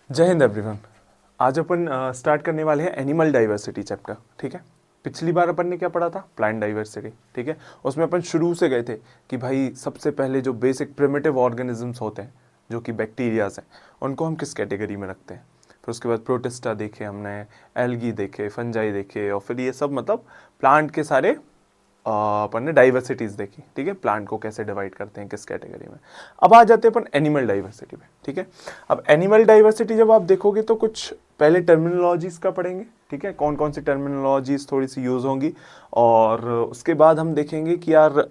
जय हिंद एवरीवन। आज अपन स्टार्ट करने वाले हैं एनिमल डाइवर्सिटी चैप्टर। ठीक है, पिछली बार अपन ने क्या पढ़ा था? Plant diversity. ठीक है, उसमें अपन शुरू से गए थे कि भाई सबसे पहले जो बेसिक प्रिमिटिव ऑर्गेनिजम्स होते हैं जो कि बैक्टीरियाज हैं, उनको हम किस कैटेगरी में रखते हैं। फिर उसके बाद प्रोटिस्टा देखे हमने, एल्गी देखे, फंजाई देखे, और फिर ये सब मतलब प्लांट के सारे अपन ने डाइवर्सिटीज देखी। ठीक है, प्लांट को कैसे डिवाइड करते हैं किस कैटेगरी में। अब आ जाते हैं अपन एनिमल डाइवर्सिटी में। ठीक है, अब एनिमल डाइवर्सिटी जब आप देखोगे तो कुछ पहले टर्मिनोलॉजीज का पढ़ेंगे। ठीक है, कौन कौन सी टर्मिनोलॉजीज थोड़ी सी यूज होंगी, और उसके बाद हम देखेंगे कि यार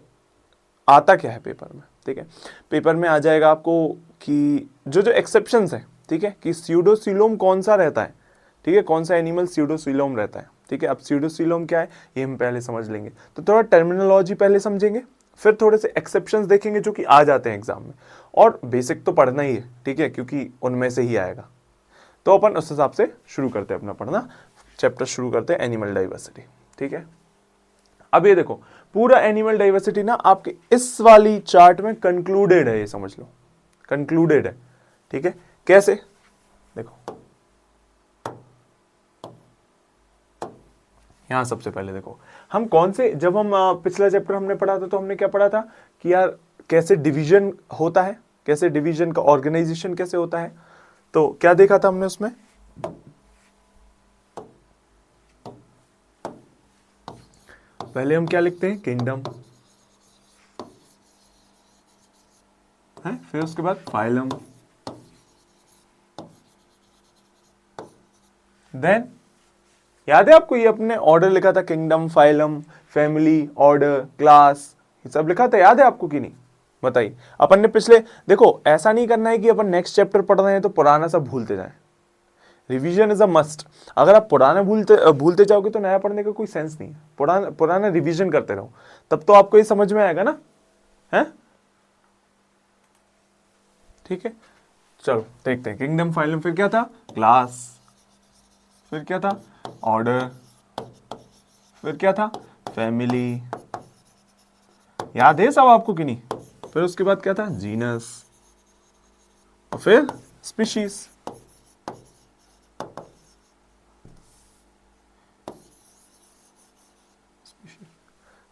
आता क्या है पेपर में। ठीक है, पेपर में आ जाएगा आपको कि जो जो एक्सेप्शंस है, ठीक है, कि स्यूडोसिलोम कौन सा रहता है। ठीक है, कौन सा एनिमल स्यूडोसिलोम रहता है। ठीक है, अब स्यूडोसिलोम क्या है ये हम पहले समझ लेंगे, तो थोड़ा टर्मिनोलॉजी पहले समझेंगे, फिर थोड़े से एक्सेप्शंस देखेंगे जो कि आ जाते हैं एग्जाम में, और बेसिक तो पढ़ना ही है। ठीक है, क्योंकि उनमें से ही आएगा। तो अपन उस हिसाब से शुरू करते हैं अपना पढ़ना, चैप्टर शुरू करते हैं एनिमल डाइवर्सिटी। ठीक है, अब ये देखो पूरा एनिमल डाइवर्सिटी ना आपके इस वाली चार्ट में कंक्लूडेड है, ये समझ लो कंक्लूडेड है। ठीक है, कैसे? देखो यहां सबसे पहले देखो हम कौन से, जब हम पिछला चैप्टर हमने पढ़ा था तो हमने क्या पढ़ा था कि यार कैसे डिवीजन होता है, कैसे डिवीजन का ऑर्गेनाइजेशन कैसे होता है। तो क्या देखा था हमने उसमें? पहले हम क्या लिखते हैं? किंगडम है, फिर उसके बाद फाइलम, देन याद है आपको ये अपने ऑर्डर लिखा था, kingdom, phylum, family, order, class, ये सब लिखा था, याद है आपको कि नहीं? बताइए। अपन ने पिछले, देखो ऐसा नहीं करना है कि अपन नेक्स्ट चैप्टर पढ़ रहे हैं तो पुराना सब भूलते जाएं। Revision is a must. अगर आप पुराना भूलते भूलते जाओगे तो नया पढ़ने का कोई सेंस नहीं है। पुराना पुराना रिवीजन करते रहो, तब तो आपको ये समझ में आएगा ना, है? ठीक है, चलो देखते हैं। किंगडम, फाइलम, फिर क्या था? क्लास, फिर क्या था? ऑर्डर, फिर क्या था? फैमिली। याद है सब आपको कि नहीं? फिर उसके बाद क्या था? जीनस, और फिर स्पीशीज।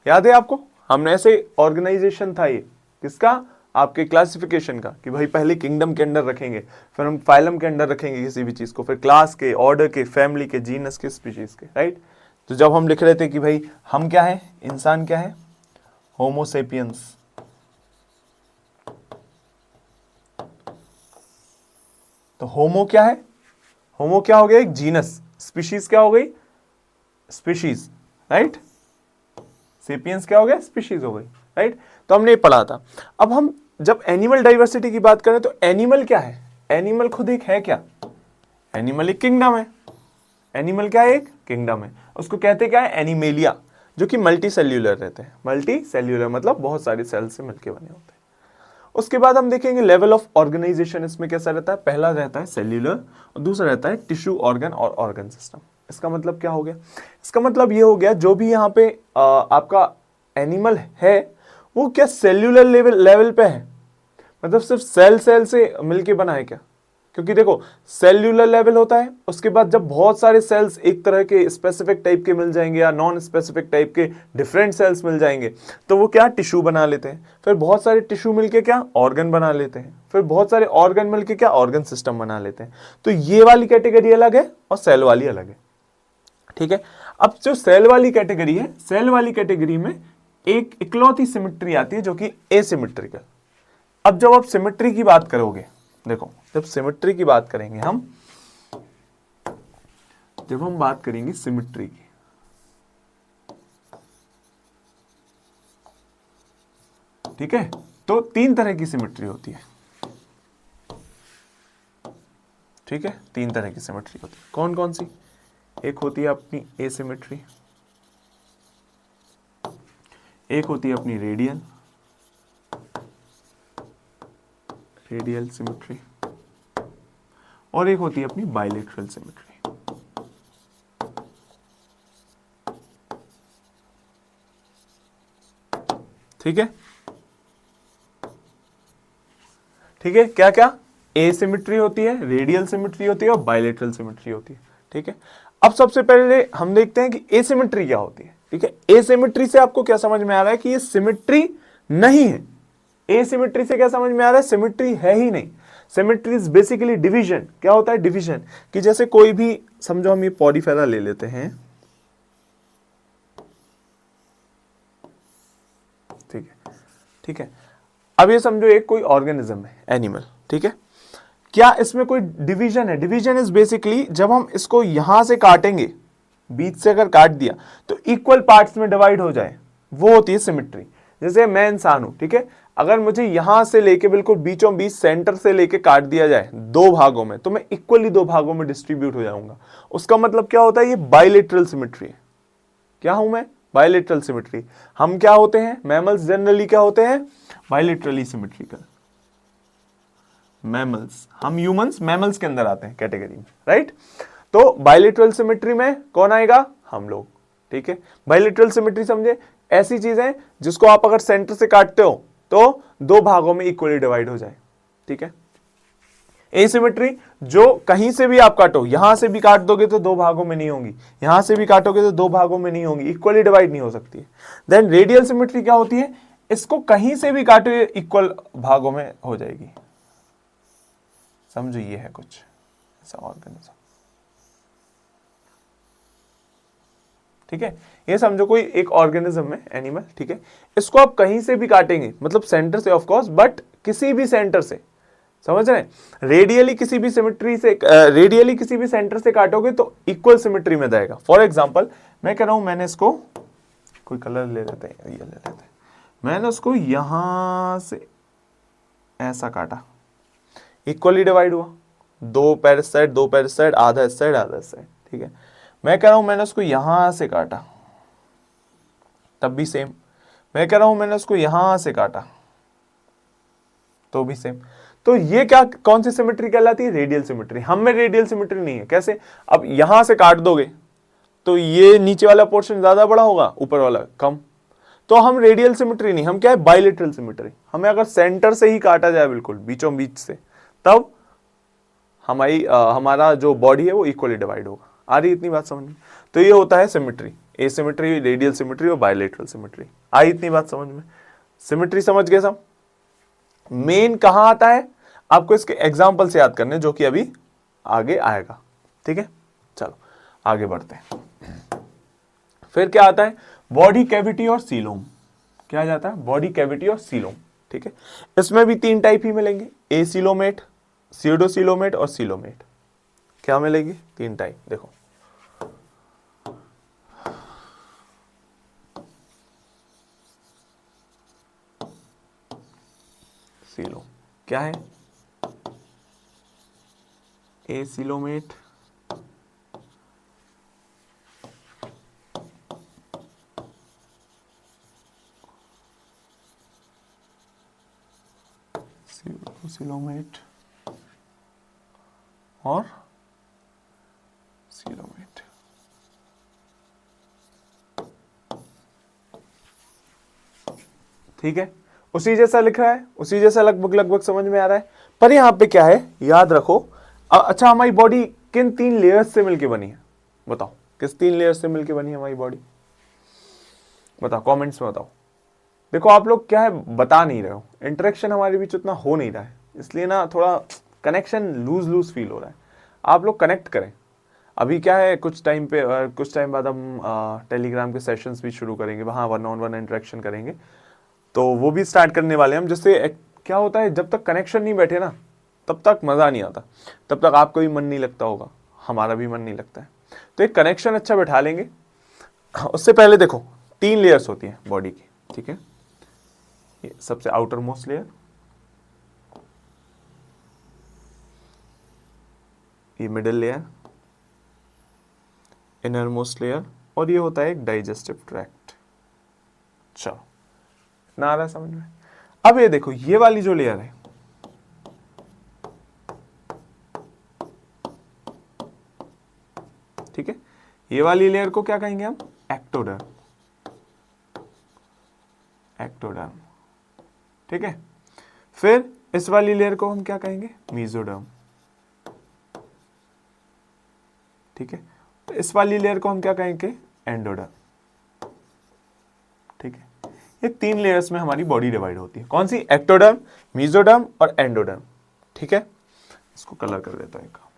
याद है आपको? हमने ऐसे ऑर्गेनाइजेशन था ये किसका? आपके क्लासिफिकेशन का, कि भाई पहले किंगडम के अंडर रखेंगे, फिर हम फाइलम के अंडर रखेंगे किसी भी चीज को, फिर क्लास के, ऑर्डर के, फैमिली के, जीनस के, स्पीशीज के। राइट? तो जब हम लिख रहे थे कि भाई हम क्या है, इंसान क्या है, होमोसेपियंस, तो होमो क्या है? होमो क्या हो गया? एक जीनस। स्पीशीज क्या हो गई? स्पीशीज। राइट? सेपियंस क्या हो गया? स्पीशीज हो गई। राइट? तो हमने ये पढ़ा था। अब हम जब एनिमल डाइवर्सिटी की बात करें तो एनिमल क्या है? एनिमल खुद एक है क्या? एनिमल एक किंगडम है। एनिमल क्या है? एक किंगडम है। उसको कहते क्या है? एनिमेलिया, जो कि मल्टी सेल्यूलर रहते हैं। मल्टी सेल्यूलर मतलब बहुत सारे सेल से मिलकर बने होते हैं। उसके बाद हम देखेंगे लेवल ऑफ ऑर्गेनाइजेशन इसमें कैसा रहता है। पहला रहता है सेल्यूलर, और दूसरा रहता है टिश्यू, ऑर्गन और ऑर्गन सिस्टम। इसका मतलब क्या हो गया? इसका मतलब ये हो गया जो भी यहाँ पे आपका एनिमल है वो क्या सेल्यूलर लेवल लेवल पे है, मतलब सिर्फ सेल सेल से मिलके बना है क्या? क्योंकि देखो सेल्यूलर लेवल होता है, उसके बाद जब बहुत सारे सेल्स एक तरह के स्पेसिफिक टाइप के मिल जाएंगे या नॉन स्पेसिफिक टाइप के डिफरेंट सेल्स मिल जाएंगे तो वो क्या टिश्यू बना लेते हैं। फिर बहुत सारे टिश्यू मिलके क्या ऑर्गन बना लेते हैं, फिर बहुत सारे ऑर्गन मिलके क्या ऑर्गन सिस्टम बना लेते हैं। तो ये वाली कैटेगरी अलग है और सेल वाली अलग है। ठीक है, अब जो सेल वाली कैटेगरी है, सेल वाली कैटेगरी में एक इकलौती सिमिट्री आती है जो कि एसिमेट्रिकल। अब जब आप सिमेट्री की बात करोगे, देखो जब सिमेट्री की बात करेंगे हम, जब हम बात करेंगे सिमेट्री की, ठीक है, तो तीन तरह की सिमेट्री होती है। ठीक है, तीन तरह की सिमेट्री होती है। कौन कौन सी? एक होती है अपनी एसिमेट्री, एक होती है अपनी रेडियल, रेडियल सिमेट्री, और एक होती है अपनी बाइलेटरल सिमेट्री। ठीक है, ठीक है, क्या क्या? एसिमेट्री होती है, रेडियल सिमेट्री होती है और बायलेटरल सिमेट्री होती है। ठीक है, अब सबसे पहले हम देखते हैं कि एसिमेट्री क्या होती है। ठीक है, एसिमेट्री से आपको क्या समझ में आ रहा है कि ये सिमेट्री नहीं है। एसिमेट्री से क्या समझ में आ रहा है, सिमेट्री है ही नहीं। Symmetry is basically division. क्या होता है, डिवीजन। कि जैसे कोई भी, समझो हम ये पॉलीफेरा ले लेते हैं, ठीक है, ठीक है। अब ये समझो एक कोई ऑर्गेनिज्म है, एनिमल, ठीक है। क्या इसमें कोई डिवीजन है? डिवीजन इज बेसिकली जब हम इसको यहां से काटेंगे, बीच से अगर काट दिया तो इक्वल पार्ट्स में डिवाइड हो जाए, वो होती है सिमेट्री। जैसे मैं इंसान हूं, ठीक है, अगर मुझे यहां से लेके बिल्कुल बीचों बीच सेंटर से लेके काट दिया जाए दो भागों में, तो मैं इक्वली दो भागों में डिस्ट्रीब्यूट हो जाऊंगा। उसका मतलब क्या होता है, ये बायलेटरल सिमेट्री है। क्या हूं मैं? Bilateral symmetry. हम क्या होते हैं, मैमल्स जनरली क्या होते हैं, बायलेटरली सिमेट्रिकल मैमल्स। हम ह्यूमंस मैमल्स के अंदर आते हैं कैटेगरी में, राइट। तो बायलेटरल सिमेट्री में कौन आएगा, हम लोग। ठीक है, बायलेटरल सिमेट्री समझे, ऐसी चीज है जिसको आप अगर सेंटर से काटते हो तो दो भागों में इक्वली डिवाइड हो जाए। ठीक है, एसिमेट्री जो कहीं से भी आप काटो, यहां से भी काट दोगे तो दो भागों में नहीं होंगी, यहां से भी काटोगे तो दो भागों में नहीं होंगी, इक्वली डिवाइड नहीं हो सकती है। देन रेडियल सिमेट्री क्या होती है, इसको कहीं से भी काटो इक्वल भागों में हो जाएगी। समझो ये है कुछ ऐसा ऑर्गेनिज्म। ठीक है, ये समझो कोई एक ऑर्गेनिज्म है, एनिमल, ठीक है, इसको आप कहीं से भी काटेंगे, मतलब सेंटर से ऑफ कोर्स, बट किसी भी सेंटर से, समझ रहे हैं, रेडियली किसी भी सिमेट्री से, रेडियली किसी भी सेंटर से काटोगे तो इक्वल सिमेट्री में जाएगा। फॉर एग्जांपल मैं कह रहा हूं, मैंने इसको कोई कलर ले लेते हैं, ये ले लेते हैं, मैंने उसको यहां से ऐसा काटा, इक्वली डिवाइड हुआ, दो पैर इस साइड, दो पैर इस साइड, आधा इस साइड, आधा इस साइड। ठीक है, मैं कह रहा हूं मैंने उसको यहां से काटा, तब भी सेम। मैं कह रहा हूं मैंने उसको यहां से काटा, तो भी सेम। तो ये क्या, कौन सी सिमेट्री कहलाती है, रेडियल सिमेट्री। हम में रेडियल सिमेट्री नहीं है। कैसे, अब यहां से काट दोगे तो ये नीचे वाला पोर्शन ज्यादा बड़ा होगा, ऊपर वाला कम, तो हम रेडियल सिमेट्री नहीं, हम क्या है, बायलेटरल सिमेट्री। हमें अगर सेंटर से ही काटा जाए बिल्कुल बीचों बीच से, तब हमारा जो बॉडी है वो इक्वली डिवाइड होगा। आ रही इतनी बात समझ में? तो ये होता है सिमेट्री, एसिमेट्री, रेडियल सिमेट्री और बायलेटरल सिमेट्री। आई इतनी बात समझ में? सिमेट्री समझ गए सब? मेन कहां आता है, आपको इसके एग्जाम्पल से याद करने, जो कि अभी आगे आएगा। ठीक है, चलो आगे बढ़ते हैं। फिर क्या आता है, बॉडी कैविटी और सीलोम। क्या जाता है, बॉडी कैविटी और सीलोम। ठीक है, इसमें भी तीन टाइप ही मिलेंगे, एसीलोमेट, स्यूडोसीलोमेट और सीलोमेट। क्या मिलेगी, तीन टाइप। देखो सीलोम क्या है, एसीलोमेट, स्यूडोसीलोमेट और सीलोमेट। ठीक है, उसी जैसा लिख रहा है, उसी जैसा लगभग लगभग समझ में आ रहा है। पर यहां पे क्या है, याद रखो। अच्छा, हमारी बॉडी किन तीन लेयर्स से मिलके बनी है, बताओ, किस तीन लेयर्स से मिलके बनी है हमारी बॉडी, बताओ, कमेंट्स में बताओ। देखो आप लोग क्या है, बता नहीं रहे हो, इंटरेक्शन हमारे बीच उतना हो नहीं रहा है, इसलिए ना थोड़ा कनेक्शन लूज लूज फील हो रहा है। आप लोग कनेक्ट करें। अभी क्या है, कुछ टाइम बाद हम टेलीग्राम के सेशंस भी शुरू करेंगे, वहाँ 1-on-1 इंटरेक्शन करेंगे, तो वो भी स्टार्ट करने वाले हैं हम। जिससे क्या होता है, जब तक कनेक्शन नहीं बैठे ना, तब तक मज़ा नहीं आता, तब तक आपको भी मन नहीं लगता होगा, हमारा भी मन नहीं लगता है। तो एक कनेक्शन अच्छा बैठा लेंगे। उससे पहले देखो, तीन लेयर्स होती हैं बॉडी की। ठीक है, ये सबसे आउटर मोस्ट लेयर, ये middle layer, inner most layer, और ये होता है एक डाइजेस्टिव ट्रैक्ट। चलो, ना आ रहा है समझ में? अब ये देखो, ये वाली जो लेयर है, ठीक है, ये वाली लेयर को क्या कहेंगे हम, एक्टोडर्म। एक्टोडर्म, ठीक है। फिर इस वाली लेयर को हम क्या कहेंगे, मेसोडर्म, ठीक है। तो इस वाली लेयर को हम क्या कहेंगे, एंडोडर्म, ठीक है। ये 3 लेयर्स में हमारी बॉडी डिवाइड होती है, कौन सी, एक्टोडर्म, मेसोडर्म और एंडोडर्म, ठीक है। इसको कलर कर देता हूं एक काम का।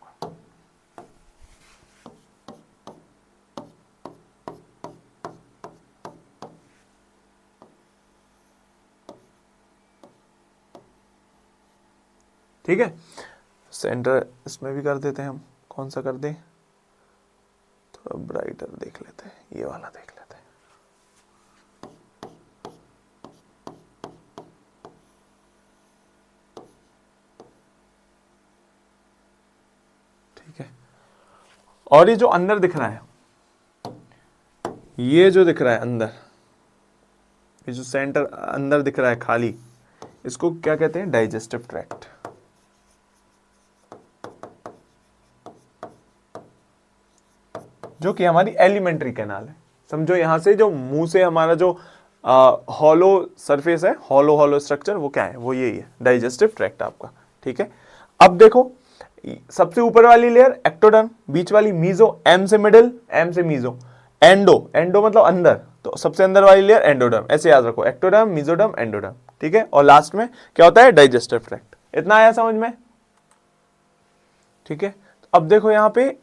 ठीक है, सेंटर इसमें भी कर देते हैं हम, कौन सा कर दें, थोड़ा ब्राइटर देख लेते हैं, ये वाला देख लेते हैं। ठीक है, और ये जो अंदर दिख रहा है, ये जो दिख रहा है अंदर, ये जो सेंटर अंदर दिख रहा है खाली, इसको क्या कहते हैं, डाइजेस्टिव ट्रैक्ट। जो कि हमारी एलिमेंट्री कैनाल है। समझो यहां से जो मुंह से हमारा जो हॉलो सरफेस है, हॉलो हॉलो स्ट्रक्चर, वो क्या है, वो यही है, डाइजेस्टिव ट्रैक्ट आपका, ठीक है। अब देखो, सबसे ऊपर वाली लेयर एक्टोडर्म, बीच वाली मीजो, एम से मिडिल, एम से मीजो, एंडो, एंडो मतलब अंदर, तो सबसे अंदर वाली लेयर एंडोडर्म, ऐसे याद रखो, एक्टोडर्म, मीजोडर्म, एंडोडर्म, ठीक है। और लास्ट में क्या होता है, डाइजेस्टिव ट्रैक्ट। इतना आया समझ में, ठीक है। अब देखो यहां पे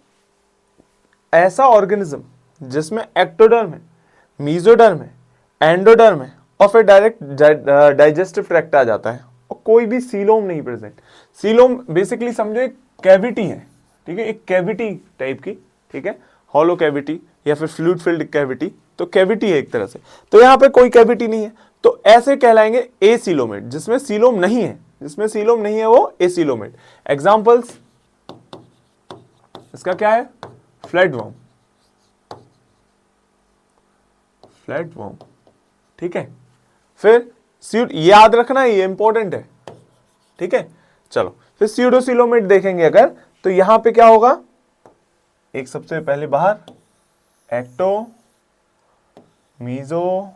ऐसा ऑर्गेनिज्म जिसमें एक्टोडर्म है, मीजोडर्म है, एंडोडर्म है और फिर डायरेक्ट डाइजेस्टिव ट्रैक्ट आ जाता है और कोई भी सीलोम नहीं प्रेजेंट। सीलोम बेसिकली समझो एक कैविटी है, ठीक है, एक कैविटी टाइप की, ठीक है, हॉलो कैविटी या फिर फ्लूइड फिल्ड कैविटी, तो कैविटी है एक तरह से। तो यहां पे कोई कैविटी नहीं है, तो ऐसे कहलाएंगे एसीलोमेट। जिसमें सीलोम नहीं है, जिसमें सीलोम नहीं है वो एसीलोमेट। एग्जांपल्स इसका क्या है, फ्लैटवर्म, फ्लैटवर्म, ठीक है। फिर याद रखना ये इंपॉर्टेंट है, ठीक है। चलो फिर स्यूडोसिलोमेट देखेंगे अगर, तो यहां पे क्या होगा, एक सबसे पहले बाहर एक्टो, मीजो,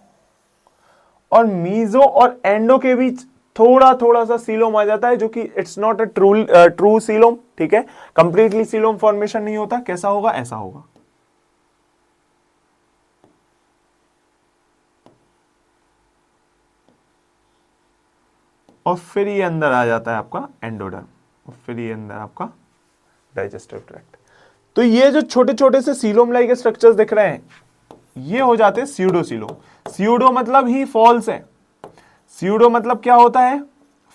और मीजो और एंडो के बीच थोड़ा थोड़ा सा सीलोम आ जाता है, जो कि it's not a true coelom, ठीक है। कंप्लीटली सीलोम फॉर्मेशन नहीं होता, कैसा होगा, ऐसा होगा। और फिर ये अंदर आ जाता है आपका एंडोडर्म, और फिर ये अंदर आपका डाइजेस्टिव ट्रैक्ट। तो ये जो छोटे छोटे से सीलोम लाइक स्ट्रक्चर्स दिख रहे हैं, ये हो जाते हैं स्यूडोसीलोम। स्यूडो मतलब ही फॉल्स है, स्यूडो मतलब क्या होता है,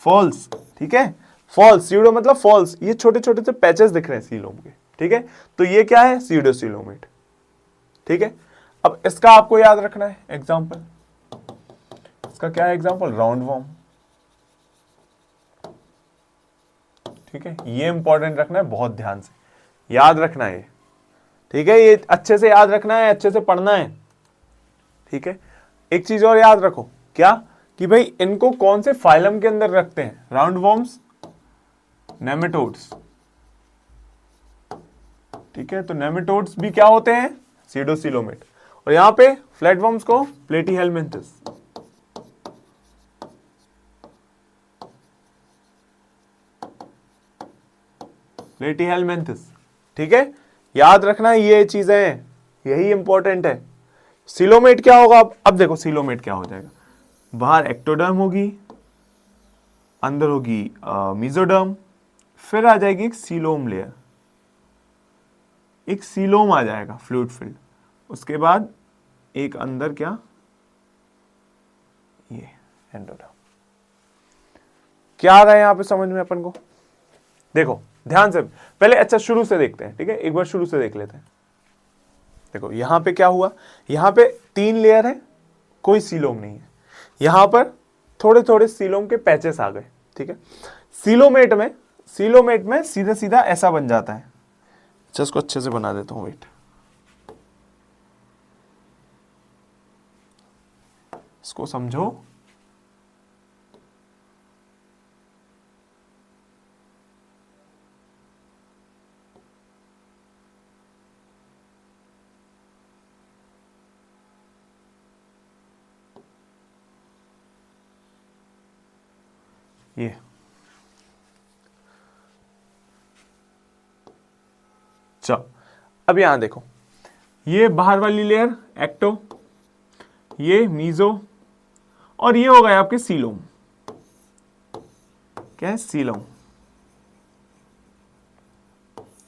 फॉल्स, ठीक है, फॉल्स, स्यूडो मतलब फॉल्स। ये छोटे छोटे से पैचेस दिख रहे हैं सीलोम के, ठीक है। तो ये क्या है, स्यूडोसीलोमेट, ठीक है। अब इसका आपको याद रखना है एग्जाम्पल, इसका क्या है एग्जाम्पल, राउंड वॉर्म, ठीक है। ये इंपॉर्टेंट रखना है, बहुत ध्यान से याद रखना है, ठीक है। ये अच्छे से याद रखना है, अच्छे से पढ़ना है, ठीक है। एक चीज और याद रखो, क्या, कि भाई इनको कौन से फाइलम के अंदर रखते हैं, राउंड वॉर्म्स, नेमेटोड्स, ठीक है। तो नेमेटोड्स भी क्या होते हैं, सीडोसिलोमेट। और यहां पे फ्लैटवर्म्स को प्लेटीहेलमिंथस, प्लेटीहेलमिंथस, ठीक है। याद रखना ये चीजें, यही इंपॉर्टेंट है। सिलोमेट क्या होगा, अब देखो सिलोमेट क्या हो जाएगा, बाहर एक्टोडर्म होगी, अंदर होगी मीजोडर्म, फिर आ जाएगी एक सीलोम लेयर, एक सीलोम आ जाएगा फ्लूइड फिल्ड, उसके बाद एक अंदर क्या, ये एंडोडर्म। क्या आ रहा है यहां पे समझ में अपन को, देखो ध्यान से पहले, अच्छा शुरू से देखते हैं, ठीक है, एक बार शुरू से देख लेते हैं। देखो यहां पे क्या हुआ, यहां पे 3 लेयर है, कोई सीलोम नहीं है, यहां पर थोड़े थोड़े सीलोम के पैचेस आ गए, ठीक है। सीलोमेट में सीधा सीधा ऐसा बन जाता है। अच्छा इसको अच्छे से बना देता हूं, वेट, इसको समझो। ये चलो अब यहां देखो, ये बाहर वाली लेयर एक्टो, ये मीजो, और ये हो गए आपके सीलोम। क्या है? सीलोम।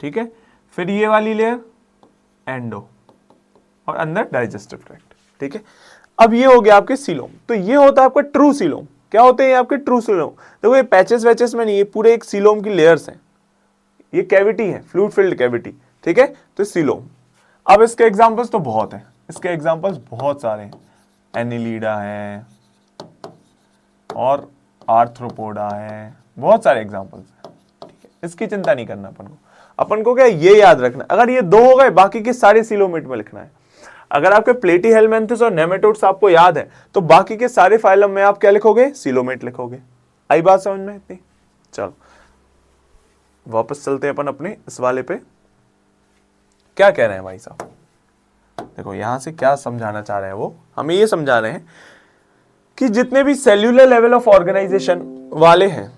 ठीक है, फिर ये वाली लेयर एंडो, और अंदर डाइजेस्टिव ट्रैक्ट। ठीक है, अब ये हो गया आपके सीलोम। तो ये होता है आपका ट्रू सीलोम। क्या होते हैं ये आपके ट्रू सीलोम? देखो ये पैचेस वैचेस में नहीं, ये पूरे एक सीलोम की लेयर्स हैं। ये कैविटी है, फ्लूइड फिल्ड कैविटी। ठीक है, तो सीलोम। अब इसके एग्जांपल्स तो बहुत हैं, इसके एग्जांपल्स बहुत सारे हैं। एनिलीडा है और आर्थ्रोपोडा है, बहुत सारे एग्जांपल्स हैं। ठीक है, इसकी चिंता नहीं करना अपन को क्या ये याद रखना, अगर ये दो हो गए बाकी के सारे सीलोमेट में लिखना है। अगर आपके प्लेटीहेलमिन्थस और नेमेटोड्स आपको याद है तो बाकी के सारे फाइलम में आप क्या लिखोगे? सीलोमेट लिखोगे। आई बात समझ में इतनी? चलो वापस चलते हैं अपन अपने इस वाले पे। क्या कह रहे हैं भाई साहब? देखो यहां से क्या समझाना चाह रहे हैं वो, हमें ये समझा रहे हैं कि जितने भी सेल्यूलर लेवल ऑफ ऑर्गेनाइजेशन वाले हैं,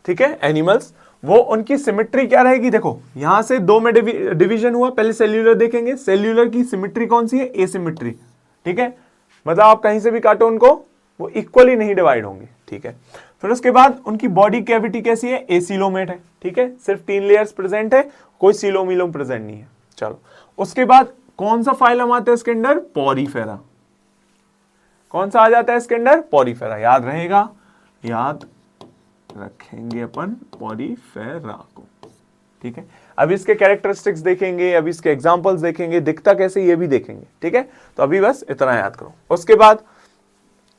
ठीक है, एनिमल्स, वो उनकी सिमेट्री क्या रहेगी? देखो यहां से दो में डिवीजन हुआ, पहले सेल्यूलर देखेंगे। सेल्यूलर की सिमेट्री कौन सी है? एसिमेट्री। ठीक है, मतलब आप कहीं से भी काटो उनको, वो इक्वली नहीं डिवाइड होंगे। ठीक है, फिर उसके बाद उनकी बॉडी कैविटी कैसी है? एसीलोमेट है। ठीक है, सिर्फ 3 लेयर्स प्रेजेंट है, कोई सीलोमिलोम प्रेजेंट नहीं है। चलो उसके बाद कौन सा फाइलम आता है इसके अंदर? पॉरीफेरा। कौन सा आ जाता है इसके अंदर? पॉरीफेरा। याद रहेगा, याद रखेंगे अपन पॉरीफेरा को। ठीक है, अब इसके कैरेक्टरिस्टिक्स देखेंगे, अभी इसके एग्जांपल्स देखेंगे, दिखता कैसे ये भी देखेंगे। ठीक है, तो अभी बस इतना याद करो। उसके बाद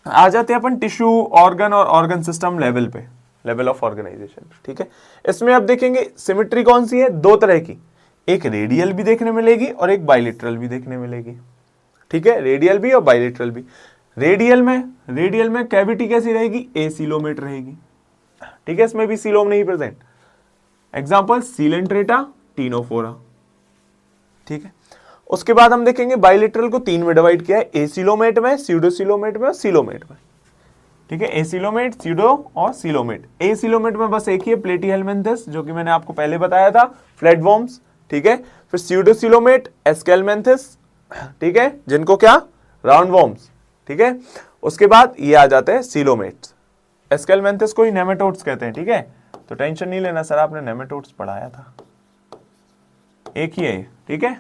आ जाते हैं अपन टिश्यू, ऑर्गन और ऑर्गन सिस्टम लेवल पे, लेवल ऑफ ऑर्गेनाइजेशन। ठीक है, इसमें अब देखेंगे सिमेट्री कौन सी है? दो तरह की, एक रेडियल भी देखने मिलेगी और एक बाइलेटरल भी देखने मिलेगी। ठीक है, रेडियल भी और बाइलेटरल भी। रेडियल में कैविटी कैसी रहेगी? एसीलोमेट रहेगी। ठीक है, इसमें भी सीलोम नहीं प्रेजेंट। Example Coelenterata, Ctenophora. ठीक है, उसके बाद हम देखेंगे बाइलेटरल को 3 में डिवाइड किया है, एसीलोमेट में, स्यूडोसीलोमेट में और सीलोमेट में। ठीक है, एसीलोमेट, स्यूडो और सीलोमेट। एसीलोमेट में बस एक ही है, प्लेटीहेलमिन्थस, जो कि मैंने आपको पहले बताया था, फ्लैटवर्म्स। ठीक है, फिर स्यूडोसीलोमेट, एस्केलमेंथिस। ठीक है, जिनको क्या? Round worms. ठीक है, उसके बाद ये आ जाते हैं सीलोमेट्स। एस्केलमेंथिस को ही नेमेटोड्स कहते हैं। ठीक है, तो टेंशन नहीं लेना सर, आपने नेमेटोड्स पढ़ाया था, एक ही है। ठीक है,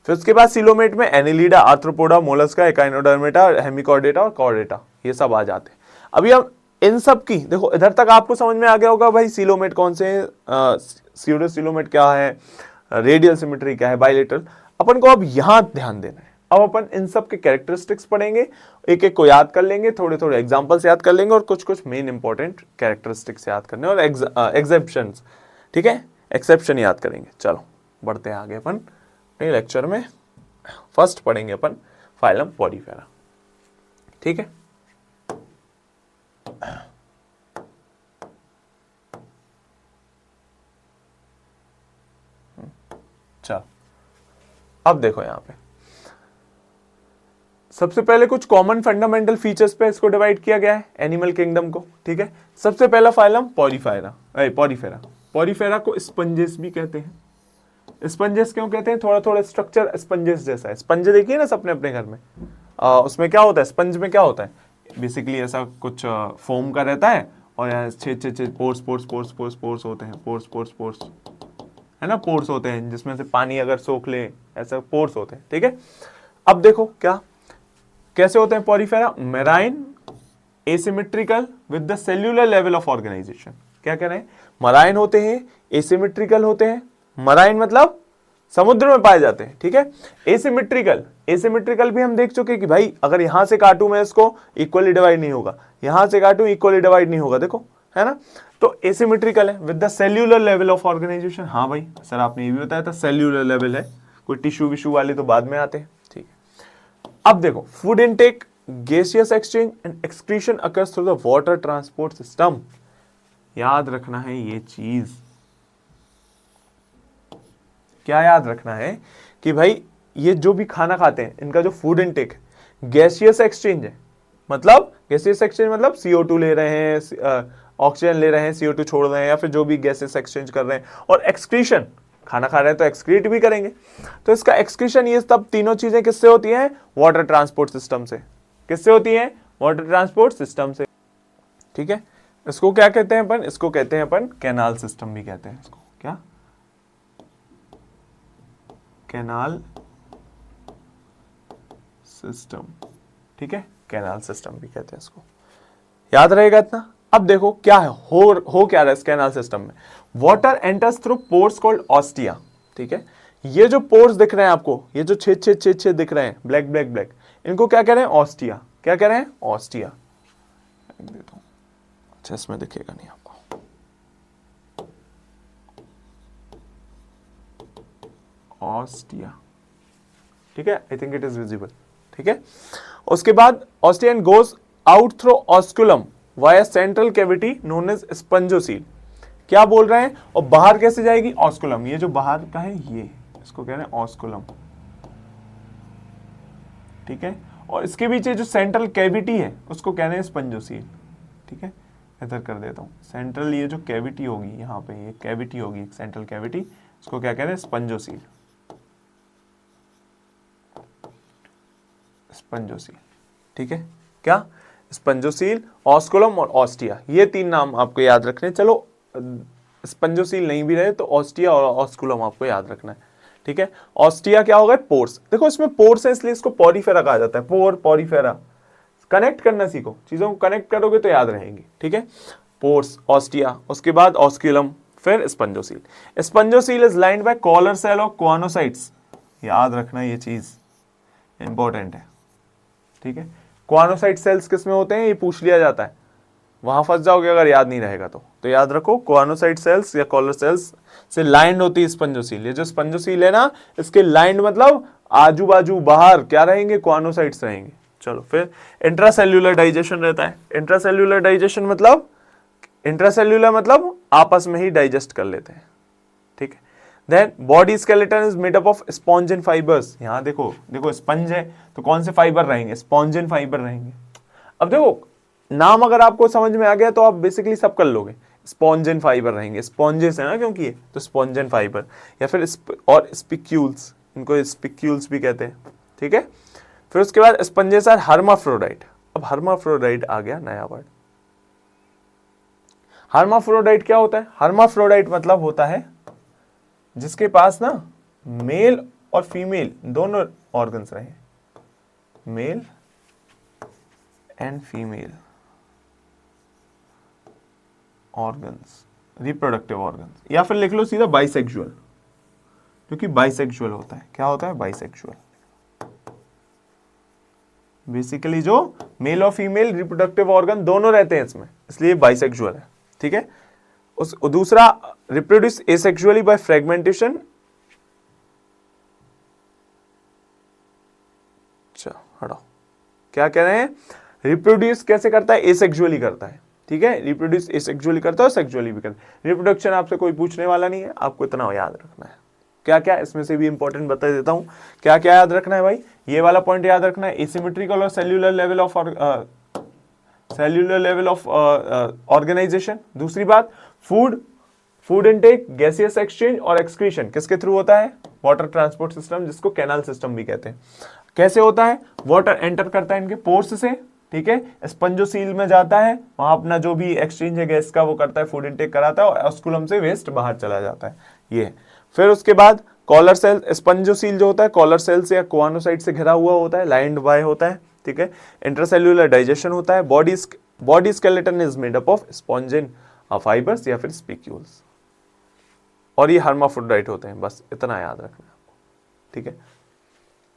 फिर उसके बाद सीलोमेट में Annelida, arthropoda, Mollusca, echinodermata, Hemichordata और कॉर्डेटा, ये सब आ जाते हैं। अभी हम इन सब की, देखो इधर तक आपको समझ में आ गया होगा भाई सीलोमेट कौन से हैं, स्यूडोसीलोमेट क्या है, रेडियल सिमेट्री क्या है, बाइलेटरल। अपन को अब यहां ध्यान देना है। अब अपन इन सब के कैरेक्टरिस्टिक्स पढ़ेंगे, एक एक को याद कर लेंगे, थोड़े थोड़े एग्जांपल्स याद कर लेंगे और कुछ कुछ मेन इंपॉर्टेंट कैरेक्टरिस्टिक्स याद करने और एक्सेप्शंस। ठीक है, एक्सेप्शन याद करेंगे। चलो बढ़ते हैं आगे अपन अपने लेक्चर में। फर्स्ट पढ़ेंगे अपन फाइलम पॉरीफेरा। ठीक है, चलो अब देखो यहां पे सबसे पहले कुछ कॉमन फंडामेंटल फीचर्स पे इसको डिवाइड किया गया है एनिमल किंगडम को। ठीक है, सबसे पहला फाइलम पॉरीफेरा। पॉरीफेरा को स्पंजेस भी कहते हैं। स्पंजेस क्यों कहते हैं? थोड़ा थोड़ा स्ट्रक्चर स्पंजेस जैसा है। स्पंज देखिए ना सबने अपने घर में, उसमें क्या होता है? स्पंज में क्या होता है? बेसिकली ऐसा कुछ फोम का रहता है और यहाँ छः पोर्स होते हैं। पोर्स है ना, पोर्स होते हैं जिसमें से पानी अगर सोख ले, ऐसा पोर्स होते हैं। ठीक है, अब देखो क्या कैसे होते हैं Porifera? Marine, asymmetrical with the cellular level of organisation. क्या कह रहे हैं? मराइन होते हैं, एसिमेट्रिकल होते हैं। मराइन मतलब समुद्र में पाए जाते हैं। ठीक है, एसिमेट्रिकल भी हम देख चुके कि भाई अगर यहां से काटूं मैं इसको इक्वली डिवाइड नहीं होगा, यहां से काटूं इक्वली डिवाइड नहीं होगा, देखो है ना। तो एसिमेट्रिकल है with the cellular level of organisation. हाँ भाई सर आपने ये भी बताया था सेल्यूलर लेवल है, कोई टिश्यू विश्यू वाले तो बाद में आते हैं। ठीक है, अब देखो food intake, gaseous exchange and excretion occurs through the water transport system. याद रखना है ये चीज, क्या याद रखना है कि भाई ये जो भी खाना खाते हैं इनका जो फूड इनटेक गैसियस एक्सचेंज है। मतलब गैसियस एक्सचेंज मतलब CO2 ले रहे हैं, ऑक्सीजन ले रहे हैं, CO2 छोड़ रहे हैं, या फिर जो भी गैसेस एक्सचेंज कर रहे हैं। और एक्सक्रीशन, खाना खा रहे हैं तो एक्सक्रीट भी करेंगे, तो इसका एक्सक्रीशन, ये सब तीनों चीजें किससे होती हैं? वाटर ट्रांसपोर्ट सिस्टम से। किससे होती हैं? वाटर ट्रांसपोर्ट सिस्टम से। ठीक है, इसको क्या कहते हैं अपन? इसको कहते हैं अपन कैनाल सिस्टम भी कहते हैं इसको। क्या? Canal system. ठीक है, कैनाल सिस्टम भी कहते हैं इसको, याद रहेगा इतना। अब देखो क्या है, हो क्या रहा है इस कैनाल सिस्टम में? Water enters through pores called ostia. ठीक है, ये जो पोर्स दिख रहे हैं आपको, ये जो छेद दिख रहे हैं, ब्लैक ब्लैक ब्लैक, इनको क्या कह रहे हैं? ऑस्टिया। क्या कह रहे हैं? ऑस्टिया। देता हूं, अच्छा इसमें दिखेगा नहीं आपको। ऑस्टिया। ठीक है, I think it is visible. ठीक है, उसके बाद ostium goes out through osculum via central cavity known as spongocoel. क्या बोल रहे हैं? और बाहर कैसे जाएगी? ऑस्कुलम। ये जो बाहर का है ये, इसको कह रहे हैं ऑस्कुलम। ठीक है, और इसके पीछे जो सेंट्रल कैविटी है उसको कह रहे हैं स्पंजोसील। ठीक है, इधर कर देता हूं, सेंट्रल ये जो कैविटी होगी, यहाँ पे ये कैविटी होगी, सेंट्रल कैविटी, इसको क्या कह रहे हैं? स्पंजोसील। स्पंजोसील। ठीक है, क्या? स्पंजोसील, ऑस्कुलम और ऑस्टिया, ये तीन नाम आपको याद रखने। चलो स्पंजोसील नहीं भी रहे तो ऑस्टिया और ऑस्कुलम आपको याद रखना है। ठीक है, ऑस्टिया क्या होगा? पोर्स। देखो इसमें पोर्स है इसलिए इसको पॉरीफेरा कहा जाता है। पॉरीफेरा, कनेक्ट करना सीखो, चीजों को कनेक्ट करोगे तो याद रहेंगी। ठीक है, पोर्स, ऑस्टिया, उसके बाद ऑस्कुलम, फिर spongocoel. Spongocoel is lined by collar cell और क्वानोसाइट्स। याद रखना ये चीज इंपॉर्टेंट है। ठीक है, क्वानोसाइट सेल्स किसमें होते हैं? ये पूछ लिया जाता है, वहां फंस जाओगे अगर याद नहीं रहेगा तो याद रखो, क्वानोसाइट सेल्स या कॉलर सेल्स से लाइंड होती है स्पंजोसील। ये जो स्पंजोसील है ना, इसके लाइंड मतलब आजू बाजू बाहर क्या रहेंगे? क्वानोसाइट्स रहेंगे। चलो फिर इंट्रासेल्यूलर डाइजेशन रहता है। इंट्रासेल्यूलर डाइजेशन मतलब, इंट्रासेल्यूलर मतलब आपस में ही डाइजेस्ट कर लेते हैं। ठीक है, then body skeleton is made up of spongin fibres. यहां देखो, देखो स्पंज है तो कौन से फाइबर रहेंगे? स्पॉन्जिन फाइबर रहेंगे। अब देखो नाम अगर आपको समझ में आ गया तो आप बेसिकली सब कर लोगे। स्पॉन्जिन फाइबर रहेंगे, स्पॉन्जेस है ना क्योंकि ये, तो स्पॉन्जिन फाइबर, या फिर और स्पिक्यूल्स, इनको स्पिक्यूल्स भी कहते हैं। ठीक है, फिर उसके बाद स्पंजेस आर हर्माफ्रोडाइट। अब हर्माफ्रोडाइट आ गया नया वर्ड। हर्माफ्रोडाइट क्या होता है? हर्माफ्रोडाइट मतलब होता है जिसके पास ना मेल और फीमेल दोनों ऑर्गन्स रहे, male and female organs, reproductive organs, या फिर लिख लो सीधा बाइसेक्सुअल, क्योंकि बाइसेक्सुअल होता है। क्या होता है? बाइसेक्सुअल। बेसिकली जो मेल और फीमेल रिप्रोडक्टिव ऑर्गन दोनों रहते हैं इसमें, इसलिए बाइसेक्सुअल है। ठीक है, उस दूसरा रिप्रोड्यूस एसेक्सुअली बाय फ्रेगमेंटेशन। हटाओ, क्या कह रहे हैं? रिप्रोड्यूस कैसे करता है? एसेक्सुअली करता है। ठीक है, रिप्रोड्यूस एसेक्सुअली करता है और सेक्सुअली भी करता है। रिप्रोडक्शन आपसे कोई पूछने वाला नहीं है, आपको इतना याद रखना है। क्या क्या इसमें से भी इंपॉर्टेंट बता देता हूं, क्या क्या याद रखना है भाई? ये वाला पॉइंट याद रखना है, एसिमेट्रिकल और सेल्यूलर लेवल ऑफ ऑर्गेनाइजेशन। दूसरी बात, फूड इनटेक, गैसियस एक्सचेंज और एक्सक्रीशन किसके थ्रू होता है? वाटर ट्रांसपोर्ट सिस्टम, जिसको कैनाल सिस्टम भी कहते हैं। कैसे होता है? वाटर एंटर करता है इनके पोर्स से, ठीक है, स्पंजोसील में जाता है, वहां अपना जो भी एक्सचेंज है गैस का वो करता है, फूड इनटेक कराता है, और ऑस्कुलम से वेस्ट बाहर चला जाता है। ये फिर उसके बाद कॉलर सेल, स्पंजोसील जो होता है कॉलर सेल से या कोआनोसाइट से घिरा हुआ होता है, लाइंड बाय होता है। ठीक है, इंटरसेल्यूलर डाइजेशन होता है। Body skeleton is made up of spongin fibres या फिर स्पिक्यूल्स, और ये हर्माफ्रोडाइट होते हैं। बस इतना याद रखना है आपको। ठीक है,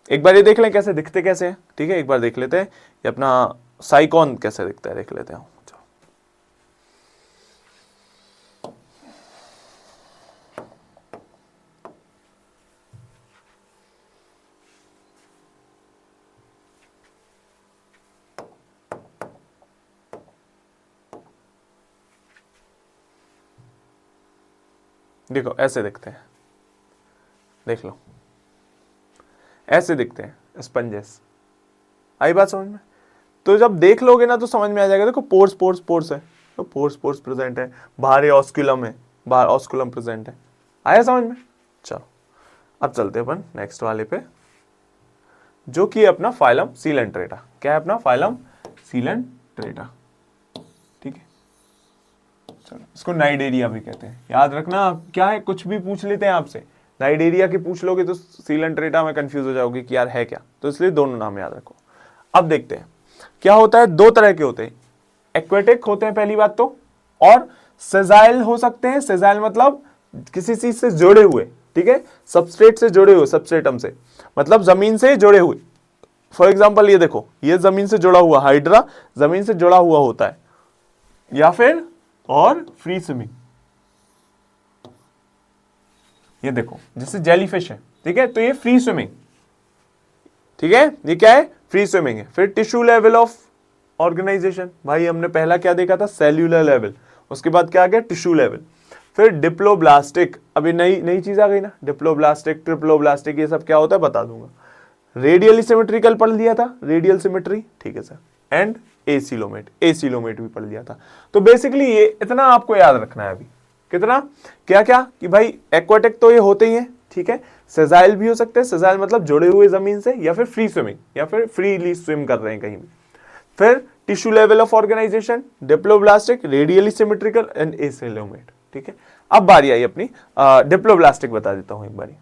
एक बार ये देख लें कैसे दिखते कैसे हैं। ठीक है, एक बार देख लेते हैं ये अपना साइकॉन कैसे दिखता है, देख लेते हैं। देखो ऐसे दिखते हैं, देख लो ऐसे दिखते हैं स्पंजेस। आई बात समझ में? तो जब देख लोगे ना तो समझ में आ जाएगा। देखो पोर्स पोर्स पोर्स है, तो पोर्स पोर्स प्रेजेंट है, बाहर ये ऑस्कुलम है, बाहर ऑस्कुलम प्रेजेंट है। आया समझ में? चलो अब चलते अपन नेक्स्ट वाले पे, जो कि अपना फाइलम सीलेंट्रेटा। क्या है अपना? Phylum Coelenterata. ठीक है, चलो इसको नाइडेरिया भी कहते हैं। याद रखना, क्या है, कुछ भी पूछ लेते हैं आपसे, नाइडेरिया की पूछ लोगे तो सीलेंट्रेटा में कंफ्यूज हो जाओगे कि यार है क्या, तो इसलिए दोनों नाम याद रखो। अब देखते हैं क्या होता है। दो तरह के होते हैं, एक्वेटिक होते हैं पहली बात तो, और सेजाइल हो सकते हैं। सेजाइल मतलब किसी चीज से जुड़े हुए, ठीक है, सबस्ट्रेट से जुड़े हुए, सबस्ट्रेटम से मतलब जमीन से जुड़े हुए। फॉर एग्जाम्पल ये देखो, ये जमीन से जुड़ा हुआ, हाइड्रा जमीन से जुड़ा हुआ होता है, या फिर और फ्री स्विमिंग, ये देखो जैसे जेलीफिश है, ठीक है, तो ये फ्री स्विमिंग, ठीक है, ये क्या है? फ्री स्विमिंग है। फिर टिश्यू लेवल ऑफ ऑर्गेनाइजेशन, भाई हमने पहला क्या देखा था? सेल्यूलर लेवल, उसके बाद क्या आ गया? Tissue level. फिर डिप्लोब्लास्टिक, अभी नई चीज आ गई ना, डिप्लोब्लास्टिक, ट्रिप्लोब्लास्टिक, ये सब क्या होता है बता दूंगा। रेडियली सिमेट्रिकल पढ़ लिया था, रेडियल सिमेट्री, ठीक है सर, एंड एसिलोमेट, एसिलोमेट भी पढ़ लिया था। तो बेसिकली ये इतना आपको याद रखना है अभी। कितना? क्या क्या कि भाई एक्वाटिक तो ये होते ही हैं, ठीक है, सेजाइल भी हो सकते हैं, सेजाइल मतलब जुड़े हुए जमीन से, या फिर फ्री स्विमिंग, या फिर फ्रीली स्विम कर रहे हैं कहीं भी। फिर tissue level of organisation, diploblastic, radially symmetrical and acoelomate, ठीक है। अब बारी आई अपनी डिप्लोब्लास्टिक, बता देता हूं एक बारी,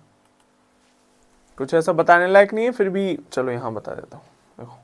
कुछ ऐसा बताने लायक नहीं है फिर भी चलो यहां बता देता हूं। देखो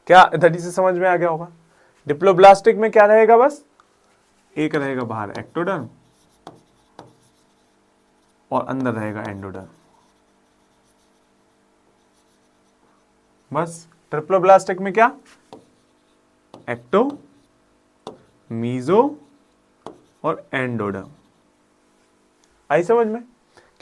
क्या इधर से समझ में आ गया होगा? डिप्लोब्लास्टिक में क्या रहेगा? बस एक रहेगा बाहर एक्टोडर्म और अंदर रहेगा एंडोडर्म, बस। ट्रिप्लोब्लास्टिक में क्या? एक्टो, मीजो और एंडोडर्म। आई समझ में?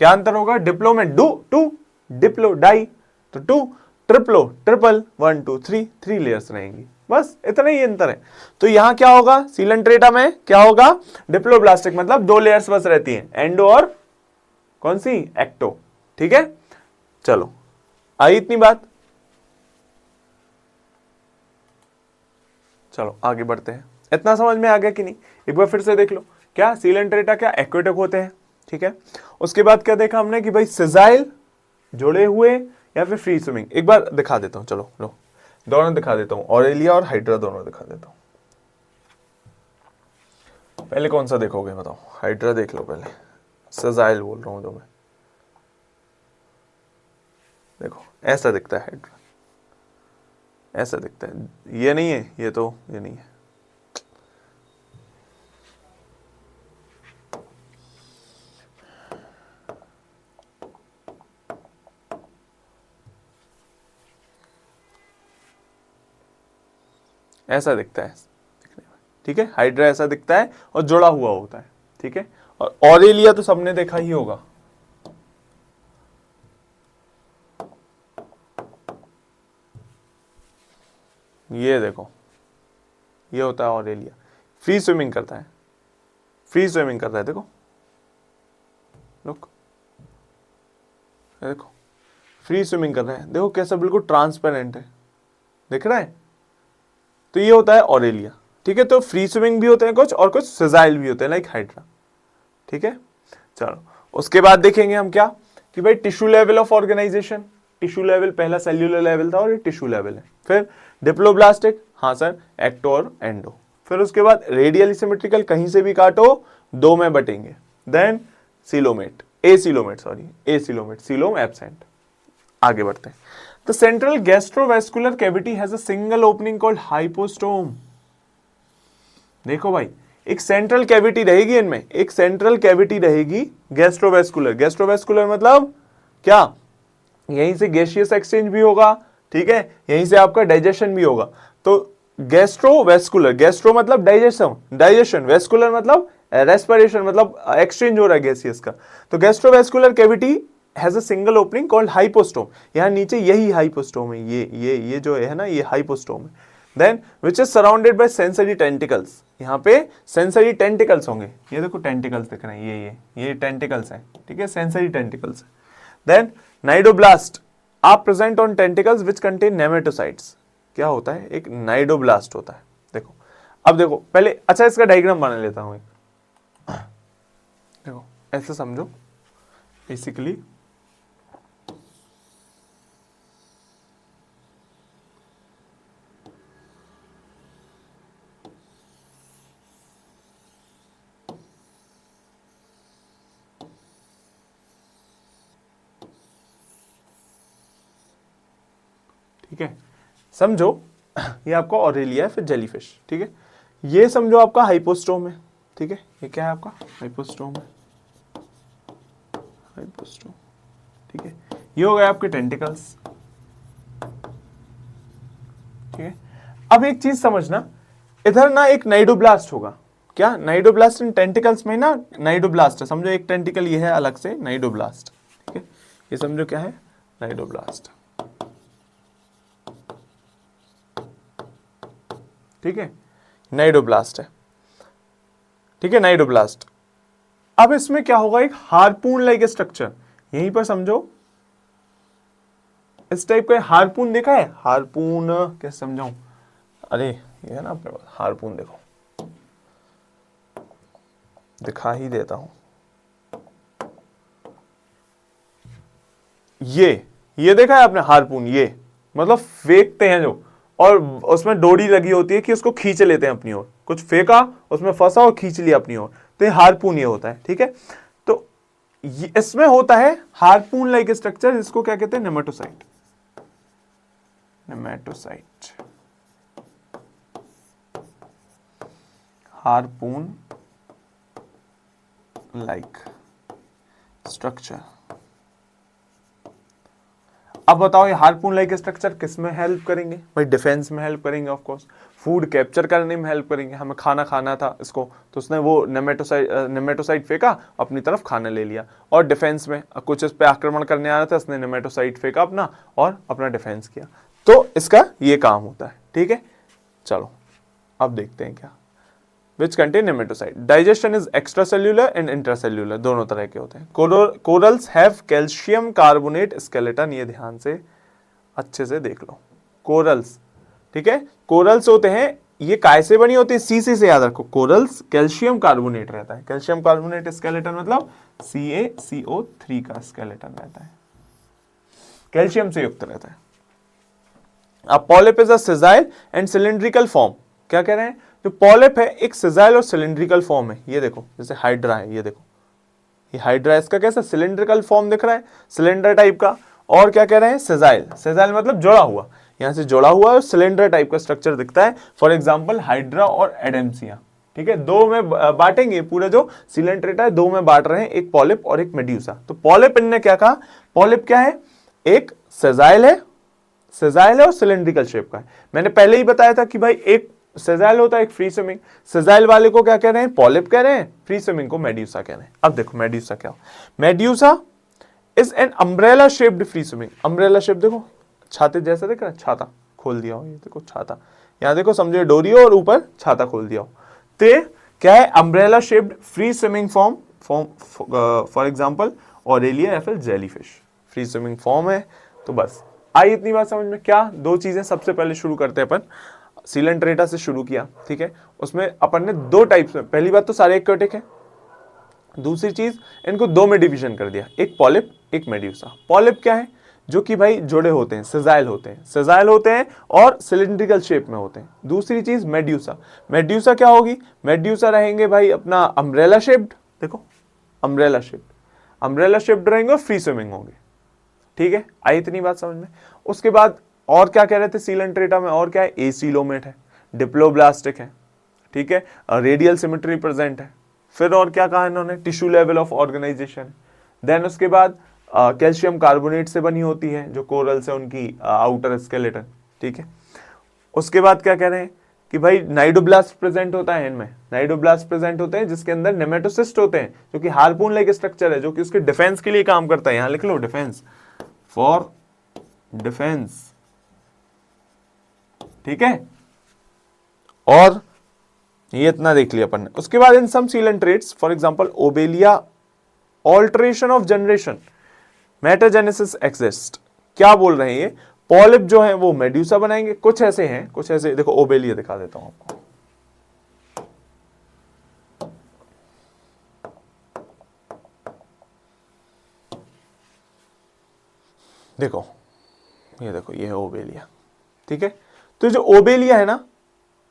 क्या अंतर होगा? डिप्लो में डू टू, डिप्लो डाई, तो टू, ट्रिप्लो ट्रिपल, 1 2 3, 3 लेयर्स रहेंगी, बस इतना ही अंतर है। तो यहां क्या होगा? सीलेंट्रेटा में क्या होगा? डिप्लोब्लास्टिक मतलब 2 लेयर्स बस रहती हैं, एंडो और कौन सी? एक्टो, ठीक है। चलो आई इतनी बात, चलो आगे बढ़ते हैं। इतना समझ में आ गया कि नहीं? एक बार फिर से देख लो। क्या सीलेंट्रेटा क्या एक्वेटिक होते हैं, ठीक है। उसके बाद क्या देखा हमने कि भाई सेजाइल, जुड़े हुए, या फिर फ्री स्विमिंग। एक बार दिखा देता हूं, चलो लो दोनों दिखा देता हूं, ऑरेलिया और हाइड्रा दोनों दिखा देता हूं। पहले कौन सा देखोगे बताओ? हाइड्रा देख लो पहले, सेजाइल बोल रहा हूं जो मैं। देखो ऐसा दिखता है हाइड्रा, ऐसा दिखता है, ये नहीं है, ये तो ये नहीं है। ऐसा दिखता है दिखने में, ठीक है। हाइड्रा ऐसा दिखता है और जुड़ा हुआ होता है, ठीक है। और ऑरेलिया तो सबने देखा ही होगा, ये देखो, ये होता है ऑरेलिया, फ्री स्विमिंग करता है, फ्री स्विमिंग कर रहा है, देखो लुक, देखो फ्री स्विमिंग कर रहा है, देखो कैसा बिल्कुल ट्रांसपेरेंट है, दिख रहा है। तो ये होता है ऑरेलिया, ठीक है। तो फ्री स्विमिंग भी होते हैं कुछ, और कुछ सेजाइल भी होते हैं लाइक हाइड्रा, ठीक है। चलो उसके बाद देखेंगे हम क्या कि भाई tissue level of organisation, tissue level पहला सेल्यूलर लेवल था और ये टिश्यू लेवल है। फिर डिप्लोब्लास्टिक, हाँ सर, एक्टो और एंडो। फिर उसके बाद रेडियली सिमेट्रिकल, कहीं से भी काटो 2 में बटेंगे। Then coelomate, acoelomate, sorry acoelomate, coelom absent. आगे बढ़ते हैं। The central gastrovascular cavity has a single opening called hypostome. देखो भाई, एक सेंट्रल कैविटी रहेगी इनमें, एक सेंट्रल कैविटी रहेगी गैस्ट्रोवेस्कुलर। गैस्ट्रोवेस्कुलर मतलब क्या? यहीं से गैसियस एक्सचेंज भी होगा, ठीक है, यहीं से आपका डाइजेशन भी होगा। तो गैस्ट्रोवेस्कुलर, गैस्ट्रो मतलब डाइजेशन, डाइजेशन, वेस्कुलर मतलब रेस्पिरेशन, मतलब एक्सचेंज हो रहा है गैसियस का। तो gastrovascular cavity has a single opening called hypostome. यहाँ नीचे यही हाइपोस्टोम है, ये जो है ना, ये हाइपोस्टोम है। Then which is surrounded by sensory tentacles, यहाँ पे सेंसरी टेंटिकल्स होंगे, ये देखो टेंटिकल्स दिख रहे हैं, ये टेंटिकल्स हैं, ठीक है, सेंसरी टेंटिकल्स है। Then cnidoblast are present on tentacles which contain nematocytes. क्या होता है, एक नाइडोब्लास्ट होता है। देखो, अब देखो पहले, अच्छा इसका डायग्राम बना लेता हूं। देखो ऐसे समझो, बेसिकली ठीक है, समझो ये आपका ऑरेलिया है, फिर जेलीफिश, ठीक है। ये समझो आपका हाइपोस्टोम है, ठीक है, ये क्या है आपका हाइपोस्टोम है, हाइपोस्टोम, ठीक है। ये हो गए आपके टेंटिकल्स, ठीक है। अब एक चीज समझना, इधर ना एक नाइडोब्लास्ट होगा। क्या नाइडोब्लास्ट, इन टेंटिकल्स में ना नाइडोब्लास्ट है, समझो एक टेंटिकल ये है अलग से नाइडोब्लास्ट, ठीक है। ये समझो क्या है, नाइडोब्लास्ट, ठीक है, नाइडोब्लास्ट है, ठीक है, नाइडोब्लास्ट। अब इसमें क्या होगा, एक हार्पून लाइक स्ट्रक्चर, यहीं पर समझो इस टाइप का हार्पून देखा है, हार्पून कैसे समझाऊं, अरे ये है ना अपने पास हार्पून, देखो दिखा ही देता हूं, ये देखा है आपने हार्पून, ये मतलब फेंकते हैं जो, और उसमें डोरी लगी होती है कि उसको खींच लेते हैं अपनी ओर, कुछ फेंका उसमें फंसा और खींच लिया अपनी ओर, तो ये हार्पून ये होता है, ठीक है। तो इसमें होता है हार्पून लाइक स्ट्रक्चर, जिसको क्या कहते हैं, नेमेटोसाइट, नेमेटोसाइट, हार्पून लाइक स्ट्रक्चर। अब बताओ ये हार्पून लाइक स्ट्रक्चर किस में हेल्प करेंगे भाई, डिफेंस में हेल्प करेंगे, ऑफ कोर्स फूड कैप्चर करने में हेल्प करेंगे। हमें खाना खाना था इसको, तो उसने वो नेमेटोसाइट फेंका, अपनी तरफ खाना ले लिया। और डिफेंस में कुछ इस पे आक्रमण करने आ रहा था, उसने नेमेटोसाइट फेंका अपना और अपना डिफेंस किया। तो इसका ये काम होता है, ठीक है। चलो अब देखते हैं क्या, which contain nematocyte. Digestion is extracellular and intracellular, दोनों तरह के होते हैं। Corals have calcium carbonate skeleton, ये ध्यान से अच्छे से देख लो, कोरल्स, ठीक है, कोरल्स होते हैं, ये काय से बनी होती है, सी से याद रखो, कोरल्स कैल्शियम कार्बोनेट रहता है, कैल्शियम कार्बोनेट स्केलेटन मतलब CaCO3 का स्केलेटन रहता है, कैल्शियम से युक्त रहता है। अब polyp is a sessile and cylindrical form, क्या कह रहे हैं, जो पॉलिप है एक सिजाइल और सिलिंड्रिकल फॉर्म है। ये देखो जैसे हाइड्रा है, ये देखो ये हाइड्रा, इसका कैसा सिलिंड्रिकल फॉर्म दिख रहा है, सिलेंडर टाइप का। और क्या कह रहे हैं, सिजाइल, सिजाइल मतलब जुड़ा हुआ, यहां से जुड़ा हुआ और सिलेंडर टाइप का स्ट्रक्चर दिखता है। फॉर एग्जाम्पल हाइड्रा और एडेम्सिया, ठीक है, दो में बांटेंगे, पूरा जो सिलेंड्रेटा है दो में बांट रहे हैं, एक पॉलिप और एक मेड्यूसा। तो पॉलिप इनने क्या कहा, पॉलिप क्या है, एक सिजाइल है, सिजाइल है और सिलिंड्रिकल शेप का है। मैंने पहले ही बताया था कि भाई एक सिजाइल होता है, एक फ्री स्विमिंग, सिजाइल वाले को क्या कह रहे हैं, पॉलिप कह रहे हैं, फ्री स्विमिंग को मेड्यूसा कह रहे हैं। अब देखो मेड्यूसा क्या हो, medusa is an umbrella shaped free swimming. Umbrella shape देखो, छाते जैसा दिख रहा है, छाता खोल दिया हो, ये देखो छाता, यहां देखो समझे डोरी और ऊपर छाता खोल दिया हो, तो क्या है, umbrella shaped free swimming form, for example Aurelia या फिर जेलीफिश, फ्री स्विमिंग फॉर्म है। तो बस आई इतनी बात समझ में। क्या दो चीजें सबसे पहले शुरू करते हैं अपन, सिलेंट्रेटा से शुरू किया, ठीक है, उसमें अपन ने दो टाइप्स में, पहली बात तो सारे एक्वाटिक है, दूसरी चीज इनको दो में डिवीजन कर दिया, एक पॉलिप एक मेड्यूसा। पॉलिप क्या है, जो कि भाई जुड़े होते हैं, सिजाइल होते हैं, सिजाइल होते हैं और सिलिंड्रिकल शेप में होते हैं। दूसरी चीज मेड्यूसा, मेड्यूसा क्या होगी, मेड्यूसा रहेंगे भाई अपना अम्ब्रेला शेप्ड, देखो अम्ब्रेला शेप्ड, अम्ब्रेला शेप्ड रहेंगे और फ्री स्विमिंग होंगे, ठीक है, आई इतनी बात समझ में। उसके बाद और क्या कह रहे थे सिलेंट्रेटा में, और क्या है, एसीलोमेट है, डिप्लोब्लास्टिक है, ठीक है, रेडियल सिमेट्री प्रेजेंट है। फिर और क्या कहा इन्होंने, tissue level of organisation. Then उसके बाद कैल्शियम कार्बोनेट से बनी होती है, जो कोरल से उनकी आउटर स्केलेटन, ठीक है। उसके बाद क्या कह रहे हैं कि भाई नाइडोब्लास्ट प्रेजेंट होता है इनमें, नाइडोब्लास्ट प्रेजेंट होते हैं जिसके अंदर नेमेटोसिस्ट होते हैं, जो कि हार्पून लाइक स्ट्रक्चर है, जो कि उसके डिफेंस के लिए काम करता है। यहां लिख लो डिफेंस, फॉर डिफेंस, ठीक है। और ये इतना देख लिया अपन ने। उसके बाद इन सम सीलन traits, for example Obelia, alteration of generation, metagenesis exist. क्या बोल रहे हैं ये, पॉलिप जो है वो मेड्यूसा बनाएंगे, कुछ ऐसे हैं, कुछ ऐसे। देखो ओबेलिया दिखा देता हूं आपको, देखो ये देखो, ये है ओबेलिया, ठीक है। तो जो ओबेलिया है ना,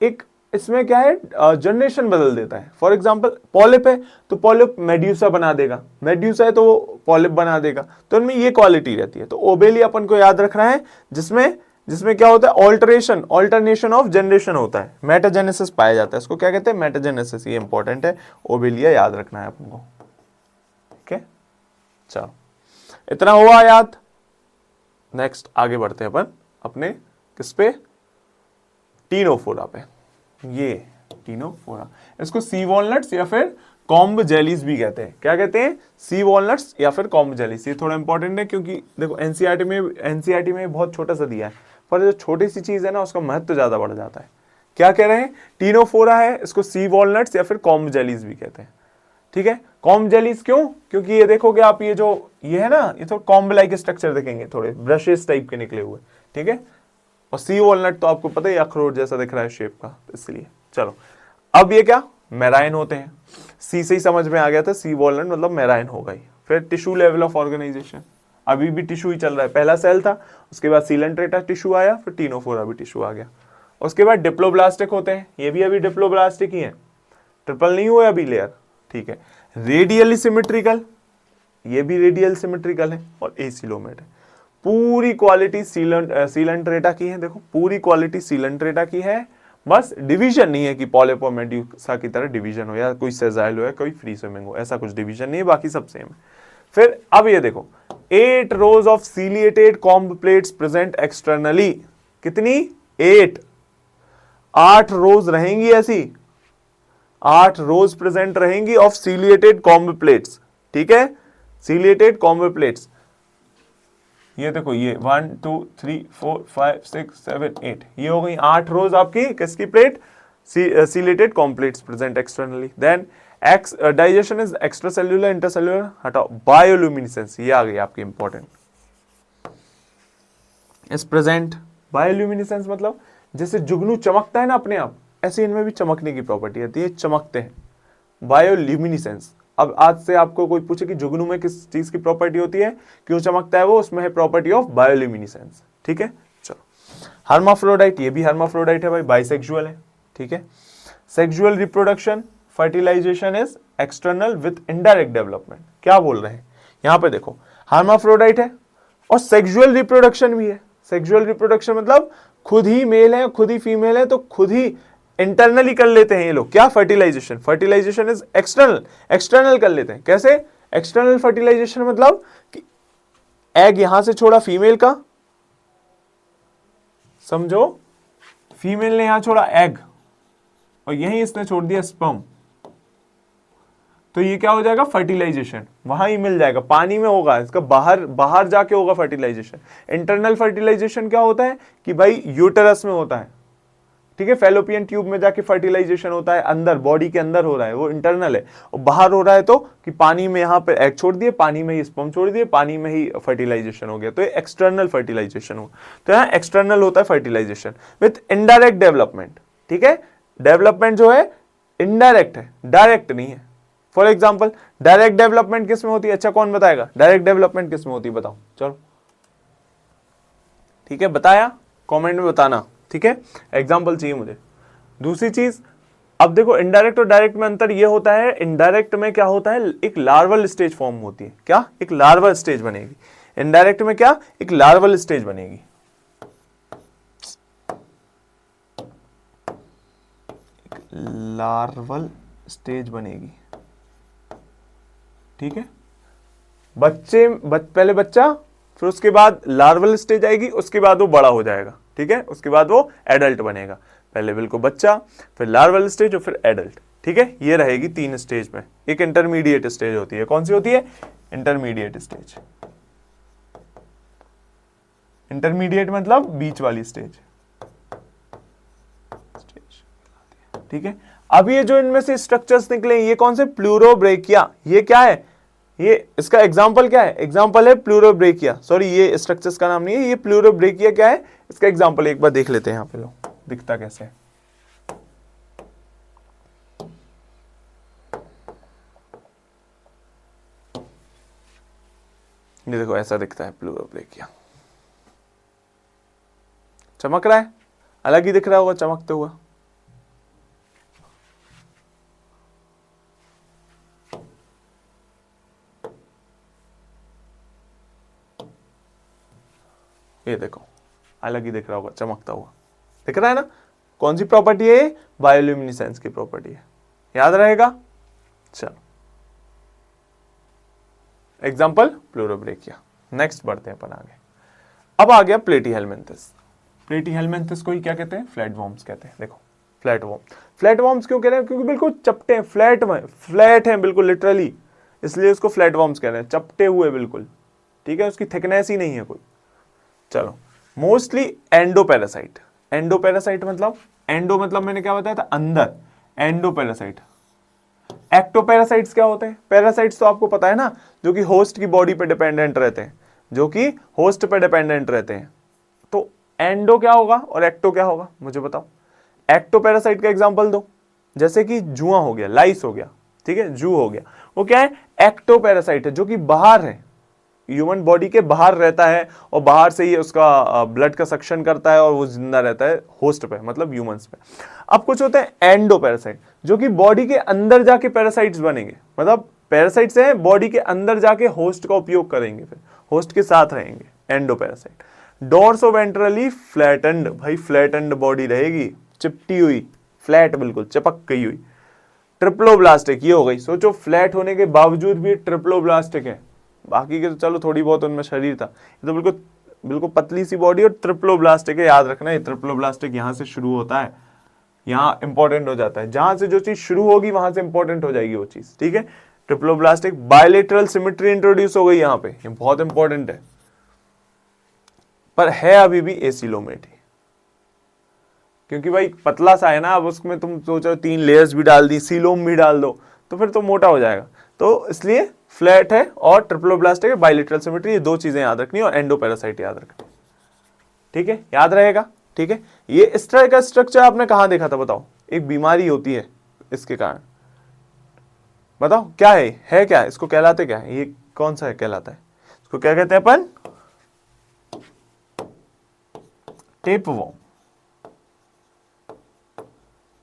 एक इसमें क्या है, जनरेशन बदल देता है। फॉर एग्जांपल पॉलिप है तो पॉलिप मेड्यूसा बना देगा, मेड्यूसा है तो वो पॉलिप बना देगा, तो इनमें ये क्वालिटी रहती है। तो ओबेलिया अपन को याद रखना है, जिसमें जिसमें क्या होता है, ऑल्टरेशन, ऑल्टरनेशन ऑफ जनरेशन होता है, मेटाजेनेसिस पाया जाता है। इसको क्या कहते हैं, मेटाजेनेसिस। ये इंपॉर्टेंट है, ओबेलिया याद रखना है अपन को, ठीक है। चलो इतना हुआ याद। नेक्स्ट आगे बढ़ते हैं अपन अपने किस पे, टीनोफोरा पे। ये टीनोफोरा, इसको सी वॉलनट्स या फिर कॉम्ब जेलीज भी कहते हैं। क्या कहते हैं, सी वॉलनट्स या फिर कॉम्ब जेलीज। ये थोड़ा इंपॉर्टेंट है, क्योंकि देखो एनसीईआरटी में बहुत छोटा सा दिया है, पर जो छोटी सी चीज है ना, उसका महत्व ज्यादा बढ़ जाता है। क्या कह रहे हैं, टीनोफोरा है, इसको सी वॉलनट्स या फिर कॉम्ब जेलीज भी कहते हैं, ठीक है। कॉम्ब जेलीज क्यों, क्योंकि ये देखोगे आप, ये जो ये है ना, ये तो कॉम्ब लाइक स्ट्रक्चर देखेंगे, थोड़े ब्रशेस टाइप के निकले हुए, ठीक है। और सी वॉलनट तो आपको पता ही अखरोट जैसा दिख रहा है शेप का, इसलिए। चलो अब ये क्या, मेराइन होते हैं। सी से ही समझ में आ गया था, सी वॉलनट मतलब मेराइन हो गई। फिर टिश्यू लेवल ऑफ ऑर्गेनाइजेशन, अभी भी टिश्यू ही चल रहा है। पहला सेल था, उसके बाद सीलेंट्रेटा टिश्यू आया, फिर टीनोफोरा भी टिश्यू आ गया। उसके बाद डिप्लोब्लास्टिक होते हैं, ये भी अभी डिप्लोब्लास्टिक ही है, ट्रिपल नहीं हुआ अभी लेयर, ठीक है। रेडियली सिमेट्रिकल, ये भी रेडियल सिमेट्रिकल है, और एसिलोमेट है। पूरी क्वालिटी सीलेंट्रेटा की है, देखो पूरी क्वालिटी सीलेंट्रेटा की है। बस डिवीजन नहीं है कि पॉलिप और मेड्यूसा की तरह डिवीजन हो, या कोई सेजाइल हो या कोई फ्री स्विमिंग हो, ऐसा कुछ डिवीजन नहीं है, बाकी सब सेम है। फिर अब ये देखो, 8 रोज of ciliated comb plates present externally. कितनी, 8 रोज रहेंगी ऐसी, 8 रोज प्रेजेंट रहेंगी ऑफ सीलिएटेड कॉम्ब प्लेट्स, ठीक है। सीलिएटेड कॉम्ब प्लेट्स, ये देखो, ये 1 2 3 4 5 6 7 8, ये हो गई 8 रोज आपकी किसकी plate, ciliated comb plates present externally. Then ex digestion is extracellular, intercellular हटाओ, बायोल्यूमिनेसेंस, ये आ गई आपकी इंपॉर्टेंट, इज प्रेजेंट। बायोल्यूमिनेसेंस मतलब जैसे जुगनू चमकता है ना अपने आप, ऐसे इनमें भी चमकने की प्रॉपर्टी आती है, चमकते हैं, बायोल्यूमिनेसेंस। अब आज से आपको कोई पूछे कि जुगनू में किस चीज की प्रॉपर्टी होती है, क्यों चमकता है वो, उसमें है प्रॉपर्टी ऑफ बायोल्यूमिनेसेंस, ठीक है। चलो हर्माफ्रोडाइट, ये भी हर्माफ्रोडाइट है भाई, बाइसेक्सुअल है, ठीक है। Sexual reproduction, fertilisation is external with indirect development. क्या बोल रहे हैं यहां पे, देखो हर्माफ्रोडाइट है और सेक्सुअल रिप्रोडक्शन भी है। सेक्सुअल रिप्रोडक्शन मतलब खुद ही मेल है, खुद ही फीमेल है, तो खुद ही इंटरनली कर लेते हैं ये लोग। क्या, fertilisation. Fertilisation is external, external कर लेते हैं। कैसे, एक्सटर्नल फर्टिलाइजेशन मतलब कि एग यहां से छोड़ा फीमेल का, समझो, फीमेल ने यहां छोड़ा एग और यहीं इसने छोड़ दिया स्पर्म, तो ये क्या हो जाएगा, फर्टिलाइजेशन वहां ही मिल जाएगा, पानी में होगा इसका, बाहर बाहर जाके होगा फर्टिलाइजेशन। इंटरनल फर्टिलाइजेशन क्या होता है कि भाई यूटेरस में होता है, ठीक है, फैलोपियन ट्यूब में जाके फर्टिलाइजेशन होता है, अंदर बॉडी के अंदर हो रहा है, वो इंटरनल है। और बाहर हो रहा है तो कि पानी में यहाँ पे एग छोड़ दिए, पानी में ही स्पर्म छोड़ दिए, पानी में ही फर्टिलाइजेशन हो गया, तो ये एक्सटर्नल फर्टिलाइजेशन हो। तो यहाँ एक्सटर्नल होता है फर्टिलाइजेशन विथ इनडायरेक्ट डेवलपमेंट, ठीक है। डेवलपमेंट जो है इनडायरेक्ट है, डायरेक्ट नहीं है। फॉर एग्जाम्पल डायरेक्ट डेवलपमेंट किस में होती है, अच्छा कौन बताएगा, डायरेक्ट डेवलपमेंट किस में होती है, बताओ चलो, ठीक है, बताया, कमेंट में बताना, ठीक है, एग्जाम्पल चाहिए मुझे। दूसरी चीज, अब देखो इनडायरेक्ट और डायरेक्ट में अंतर ये होता है, इनडायरेक्ट में क्या होता है, एक लार्वल स्टेज फॉर्म होती है, क्या, एक लार्वल स्टेज बनेगी। इनडायरेक्ट में क्या, एक लार्वल स्टेज बनेगी, लार्वल स्टेज बनेगी, ठीक है। पहले बच्चा, फिर उसके बाद लार्वल स्टेज आएगी, उसके बाद वो बड़ा हो जाएगा, ठीक है, उसके बाद वो एडल्ट बनेगा। पहले बिल्कुल बच्चा, फिर लार्वल स्टेज और फिर एडल्ट, ठीक है, ये रहेगी 3 स्टेज में। एक इंटरमीडिएट स्टेज होती है, कौन सी होती है? Intermediate stage. इंटरमीडिएट मतलब बीच वाली स्टेज, ठीक है। अब ये जो इनमें से स्ट्रक्चर्स निकले, ये कौन से? प्लूरोब्रेकिया। ये क्या है? ये इसका एग्जांपल क्या है? एग्जांपल है प्लूरोब्रेकिया। सॉरी, ये स्ट्रक्चर्स का नाम नहीं है, ये प्लूरोब्रेकिया क्या है, इसका एग्जांपल एक बार देख लेते हैं। यहां पे लो, दिखता कैसे है। ये देखो, ऐसा दिखता है प्लूरोब्रेकिया। चमक रहा है, अलग ही दिख रहा होगा चमकते हुआ। ये देखो, अलग ही दिख रहा होगा चमकता हुआ, दिख रहा है ना? कौन सी प्रॉपर्टी है ये? बायोल्यूमिनेसेंस की प्रॉपर्टी है, याद रहेगा। चलो, एग्जाम्पल प्लूरोब्रेकिया। नेक्स्ट बढ़ते हैं अपन आगे। अब आ गया प्लेटीहेलमिन्थस। प्लेटीहेलमिन्थस को ही क्या कहते हैं? फ्लैटवर्म्स कहते हैं। देखो, फ्लैटवर्म, फ्लैटवर्म्स क्यों कह रहे हैं? क्योंकि बिल्कुल चपटे हैं, फ्लैट हैं बिल्कुल लिटरली, इसलिए उसको फ्लैटवर्म्स कह रहे हैं, चपटे हुए बिल्कुल, ठीक है, उसकी थिकनेस ही नहीं है कोई। चलो, मोस्टली एंडोपैरासाइट। एंडोपैरासाइट मतलब, एंडो मतलब मैंने क्या बताया था? अंदर, एंडोपैरासाइट। एक्टोपैरासाइट्स क्या होते हैं? पैरासाइट्स तो आपको पता है ना, जो कि होस्ट की बॉडी पे डिपेंडेंट रहते हैं, जो कि होस्ट पे डिपेंडेंट रहते हैं। तो एंडो क्या होगा और एक्टो क्या होगा, मुझे बताओ। एक्टोपैरासाइट का एग्जांपल दो, जैसे कि जुआ हो गया, लाइस हो गया, ठीक है, जू हो गया, वो क्या है? एक्टोपैरासाइट है, जो कि बाहर है, ह्यूमन बॉडी के बाहर रहता है, और बाहर से ही उसका ब्लड का सक्शन करता है और वो जिंदा रहता है होस्ट पे, मतलब ह्यूमंस पे। अब कुछ होते हैं एंडोपैरासाइट, जो कि बॉडी के अंदर जाके पैरासाइट्स बनेंगे, मतलब पैरासाइट्स हैं बॉडी के अंदर जाके होस्ट का उपयोग करेंगे, फिर होस्ट के साथ रहेंगे, एंडोपैरासाइट। डोर्सोवेंट्रली फ्लैटेंड, भाई फ्लैटेंड बॉडी रहेगी, चिपटी हुई, फ्लैट बिल्कुल चिपक गई हुई। ट्रिप्लोब्लास्टिक, ये हो गई, सोचो फ्लैट होने के बावजूद भी ट्रिप्लोब्लास्टिक है, बाकी के तो चलो थोड़ी बहुत उनमें शरीर था, ये तो बिल्कुल बिल्कुल पतली सी बॉडी और ट्रिप्लोब्लास्टिक है। याद रखना, ये ट्रिप्लोब्लास्टिक यहां से शुरू होता है, यहां इंपॉर्टेंट हो जाता है, जहां से जो चीज शुरू होगी वहां से इंपॉर्टेंट हो जाएगी वो चीज, ठीक है। ट्रिप्लोब्लास्टिक, बायलेटरल सिमेट्री इंट्रोड्यूस हो गई यहां पे, ये बहुत इंपॉर्टेंट है, पर है अभी भी एसिलोमेट ही, क्योंकि भाई पतला सा है ना, अब उसमें तुम सोचो 3 लेयर्स भी डाल दी, सीलोम भी डाल दो, तो फिर तो मोटा हो जाएगा, तो इसलिए फ्लैट है और ट्रिप्लोब्लास्टिक है, बायलेटरल सिमेट्री, ये 2 चीजें याद रखनी और एंडोपैरासाइट याद रखनी, ठीक है, याद रहेगा, ठीक है। ये इस तरह का स्ट्रक्चर आपने कहां देखा था बताओ? एक बीमारी होती है इसके कारण, बताओ क्या है क्या? इसको कहलाते क्या है? ये कौन सा है कहलाता है? इसको क्या कहते हैं अपन? टेपवर्म।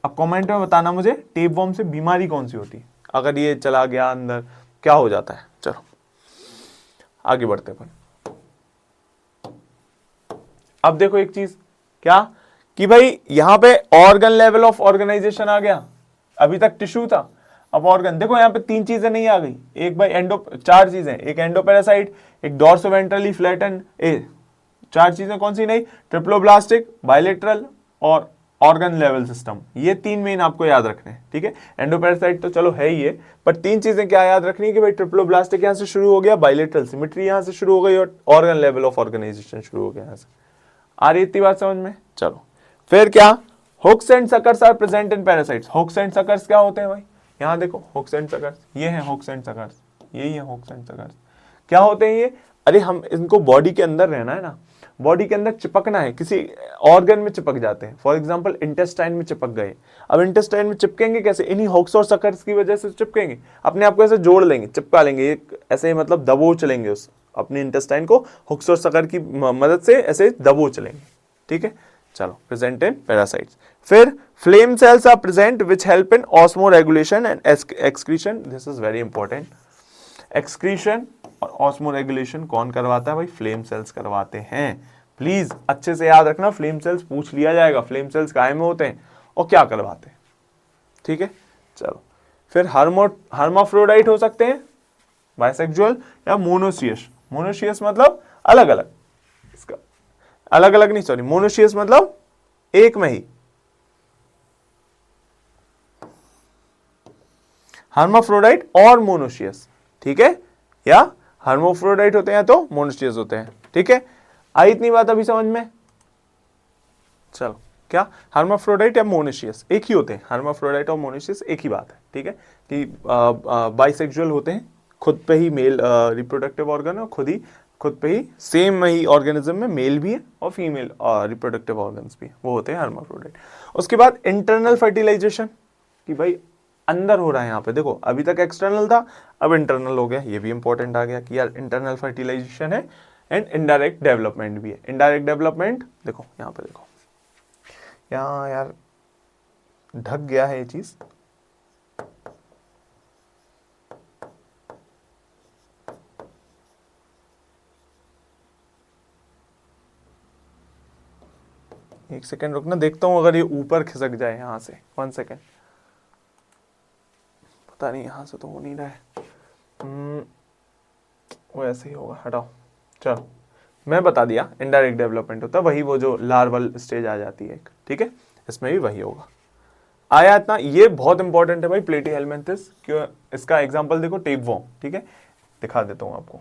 अब कमेंट में बताना मुझे, टेपवर्म से बीमारी कौन सी होती है, अगर ये चला गया अंदर क्या हो जाता है। चलो आगे बढ़ते हैं। अब देखो एक चीज क्या, कि भाई यहां पे ऑर्गन लेवल ऑफ ऑर्गेनाइजेशन आ गया, अभी तक टिश्यू था, अब ऑर्गन। देखो यहां पे 3 चीजें नहीं आ गई, एक भाई 4 चीजें, एक एंडोपैरासाइट, एक डोर्सोवेंट्रली फ्लैटन, 4 चीजें कौन सी नहीं? ट्रिप्लोब्लास्टिक, बायलेटरल और ऑर्गन लेवल सिस्टम, ये 3 मेन आपको याद रखने हैं, ठीक है। एंडोपैरासाइट तो चलो है ही है, पर 3 चीजें क्या याद रखनी है कि भाई ट्रिप्लोब्लास्टिक यहां से शुरू हो गया, बायलेटरल सिमेट्री यहां से शुरू हो गई और ऑर्गन लेवल ऑफ ऑर्गेनाइजेशन शुरू हो गया यहां से। आ रही इतनी बात समझ में? चलो फिर क्या, hooks and suckers are present in parasites. Hooks and suckers क्या होते हैं भाई? यहां देखो हुक्स एंड सकर्स, ये हैं हुक्स एंड सकर्स, यही है हुक्स एंड सकर्स। क्या होते हैं ये? अरे हम इनको बॉडी के अंदर रहना है ना, बॉडी के अंदर चिपकना है, किसी ऑर्गन में चिपक जाते हैं, फॉर एग्जांपल इंटेस्टाइन में चिपक गए। अब इंटेस्टाइन में चिपकेंगे कैसे? इन्हीं हुक्स और सकर्स की वजह से चिपकेंगे, अपने आप को ऐसे जोड़ लेंगे, चिपका लेंगे, ऐसे मतलब दबोच लेंगे उस अपने इंटेस्टाइन को, हुक्स और सकर की मदद से ऐसे दबोच लेंगे, ठीक है। चलो, प्रेजेंट इन पैरासाइट्स। फिर flame cells are present which help in osmoregulation and excretion, this is very important. Excretion और ऑस्मो रेगुलेशन कौन करवाता है भाई? फ्लेम सेल्स करवाते हैं। प्लीज अच्छे से याद रखना, फ्लेम सेल्स पूछ लिया जाएगा, फ्लेम सेल्स काहे में होते हैं और क्या करवाते हैं, ठीक है। चलो फिर हर्माफ्रोडाइट हो सकते हैं, बाइसेक्सुअल या मोनोसियस। मोनोसियस मतलब अलग अलग, इसका अलग अलग नहीं, सॉरी, मोनोसियस मतलब एक में ही। हर्माफ्रोडाइट और मोनोसियस, ठीक है, या हर्माफ्रोडाइट होते हैं तो मोनोसियस होते हैं, ठीक है। आई इतनी बात अभी समझ में? चलो, क्या हर्माफ्रोडाइट या मोनोसियस एक ही होते हैं? हर्माफ्रोडाइट और मोनोसियस एक ही बात है, ठीक है, कि बाइसेक्सुअल होते हैं, खुद पे ही मेल रिप्रोडक्टिव ऑर्गन है, खुद पे ही सेम ही ऑर्गेनिज्म में मेल भी है और फीमेल रिप्रोडक्टिव ऑर्गन्स भी है, वो होते हैं हर्माफ्रोडाइट। उसके बाद इंटरनल फर्टिलाइजेशन, कि भाई अंदर हो रहा है, यहाँ पे देखो अभी तक एक्सटर्नल था, अब इंटरनल हो गया, ये भी इंपॉर्टेंट आ गया कि यार इंटरनल फर्टिलाइजेशन है एंड इनडायरेक्ट डेवलपमेंट भी है। इनडायरेक्ट डेवलपमेंट देखो यहाँ पे, देखो यहाँ यार ढक गया है ये चीज, एक सेकेंड रुकना, देखता हूं अगर ये ऊपर खिसक जाए यहां से, 1 सेकेंड, पता नहीं यहां से तो हो नहीं रहा है, वो ऐसे ही होगा, हटाओ। चलो, मैं बता दिया इनडायरेक्ट डेवलपमेंट होता है वही, वो जो लार्वल स्टेज आ जाती है, ठीक है, इसमें भी वही होगा। आया इतना, ये बहुत इंपॉर्टेंट है भाई, प्लेटीहेल्मिन्थस, क्यों, इसका एग्जांपल देखो टेपवॉर्म, ठीक है, दिखा देता हूं आपको।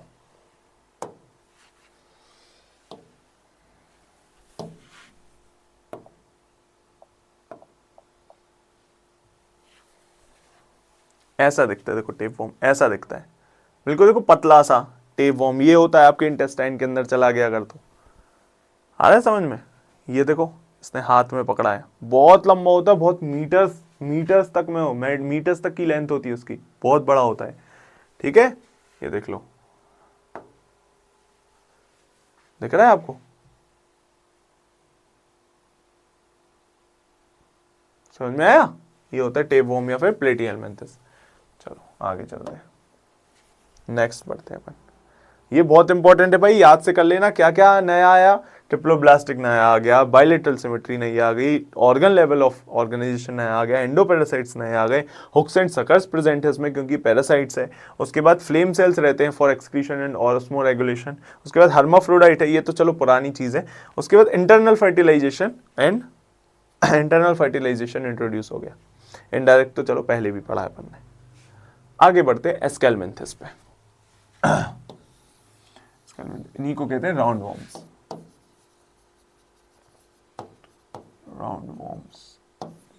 ऐसा दिखता है, देखो टेपवॉर्म ऐसा दिखता है, बिल्कुल देखो पतला सा टेपवॉर्म, ये होता है आपके इंटेस्टाइन के अंदर चला गया अगर तो, आ रहा है समझ में? ये देखो इसने हाथ में पकड़ा है, बहुत लंबा होता है, बहुत मीटर्स तक में हो, मीटर्स तक की लेंथ होती है उसकी, बहुत बड़ा होता है, ठीक है, ये देख लो, दिख रहा है आपको? समझ में आया? ये होता है टेपवॉर्म या फिर प्लेटीहेल्मिन्थस। चलो आगे चलते हैं, नेक्स्ट बढ़ते हैं अपन। ये बहुत इंपॉर्टेंट है भाई, याद से कर लेना क्या क्या नया आया, ट्रिप्लोब्लास्टिक नया आ गया, बायलेटरल सिमेट्री नई आ गई, ऑर्गन लेवल ऑफ ऑर्गेनाइजेशन नया आ गया, एंडोपैरासाइट्स नए आ गए, हुक्स एंड सकर्स प्रेजेंट है इसमें क्योंकि पैरासाइट्स है। उसके बाद फ्लेम सेल्स रहते हैं for excretion and osmo regulation. उसके बाद हर्माफ्रोडाइट है, ये तो चलो पुरानी चीज है। उसके बाद internal fertilisation and internal fertilisation introduce हो गया, इनडायरेक्ट तो चलो पहले भी पढ़ा है अपन ने। आगे बढ़ते हैं एस्केलमेंथिस पे। इन्हीं को कहते हैं राउंड वॉर्म्स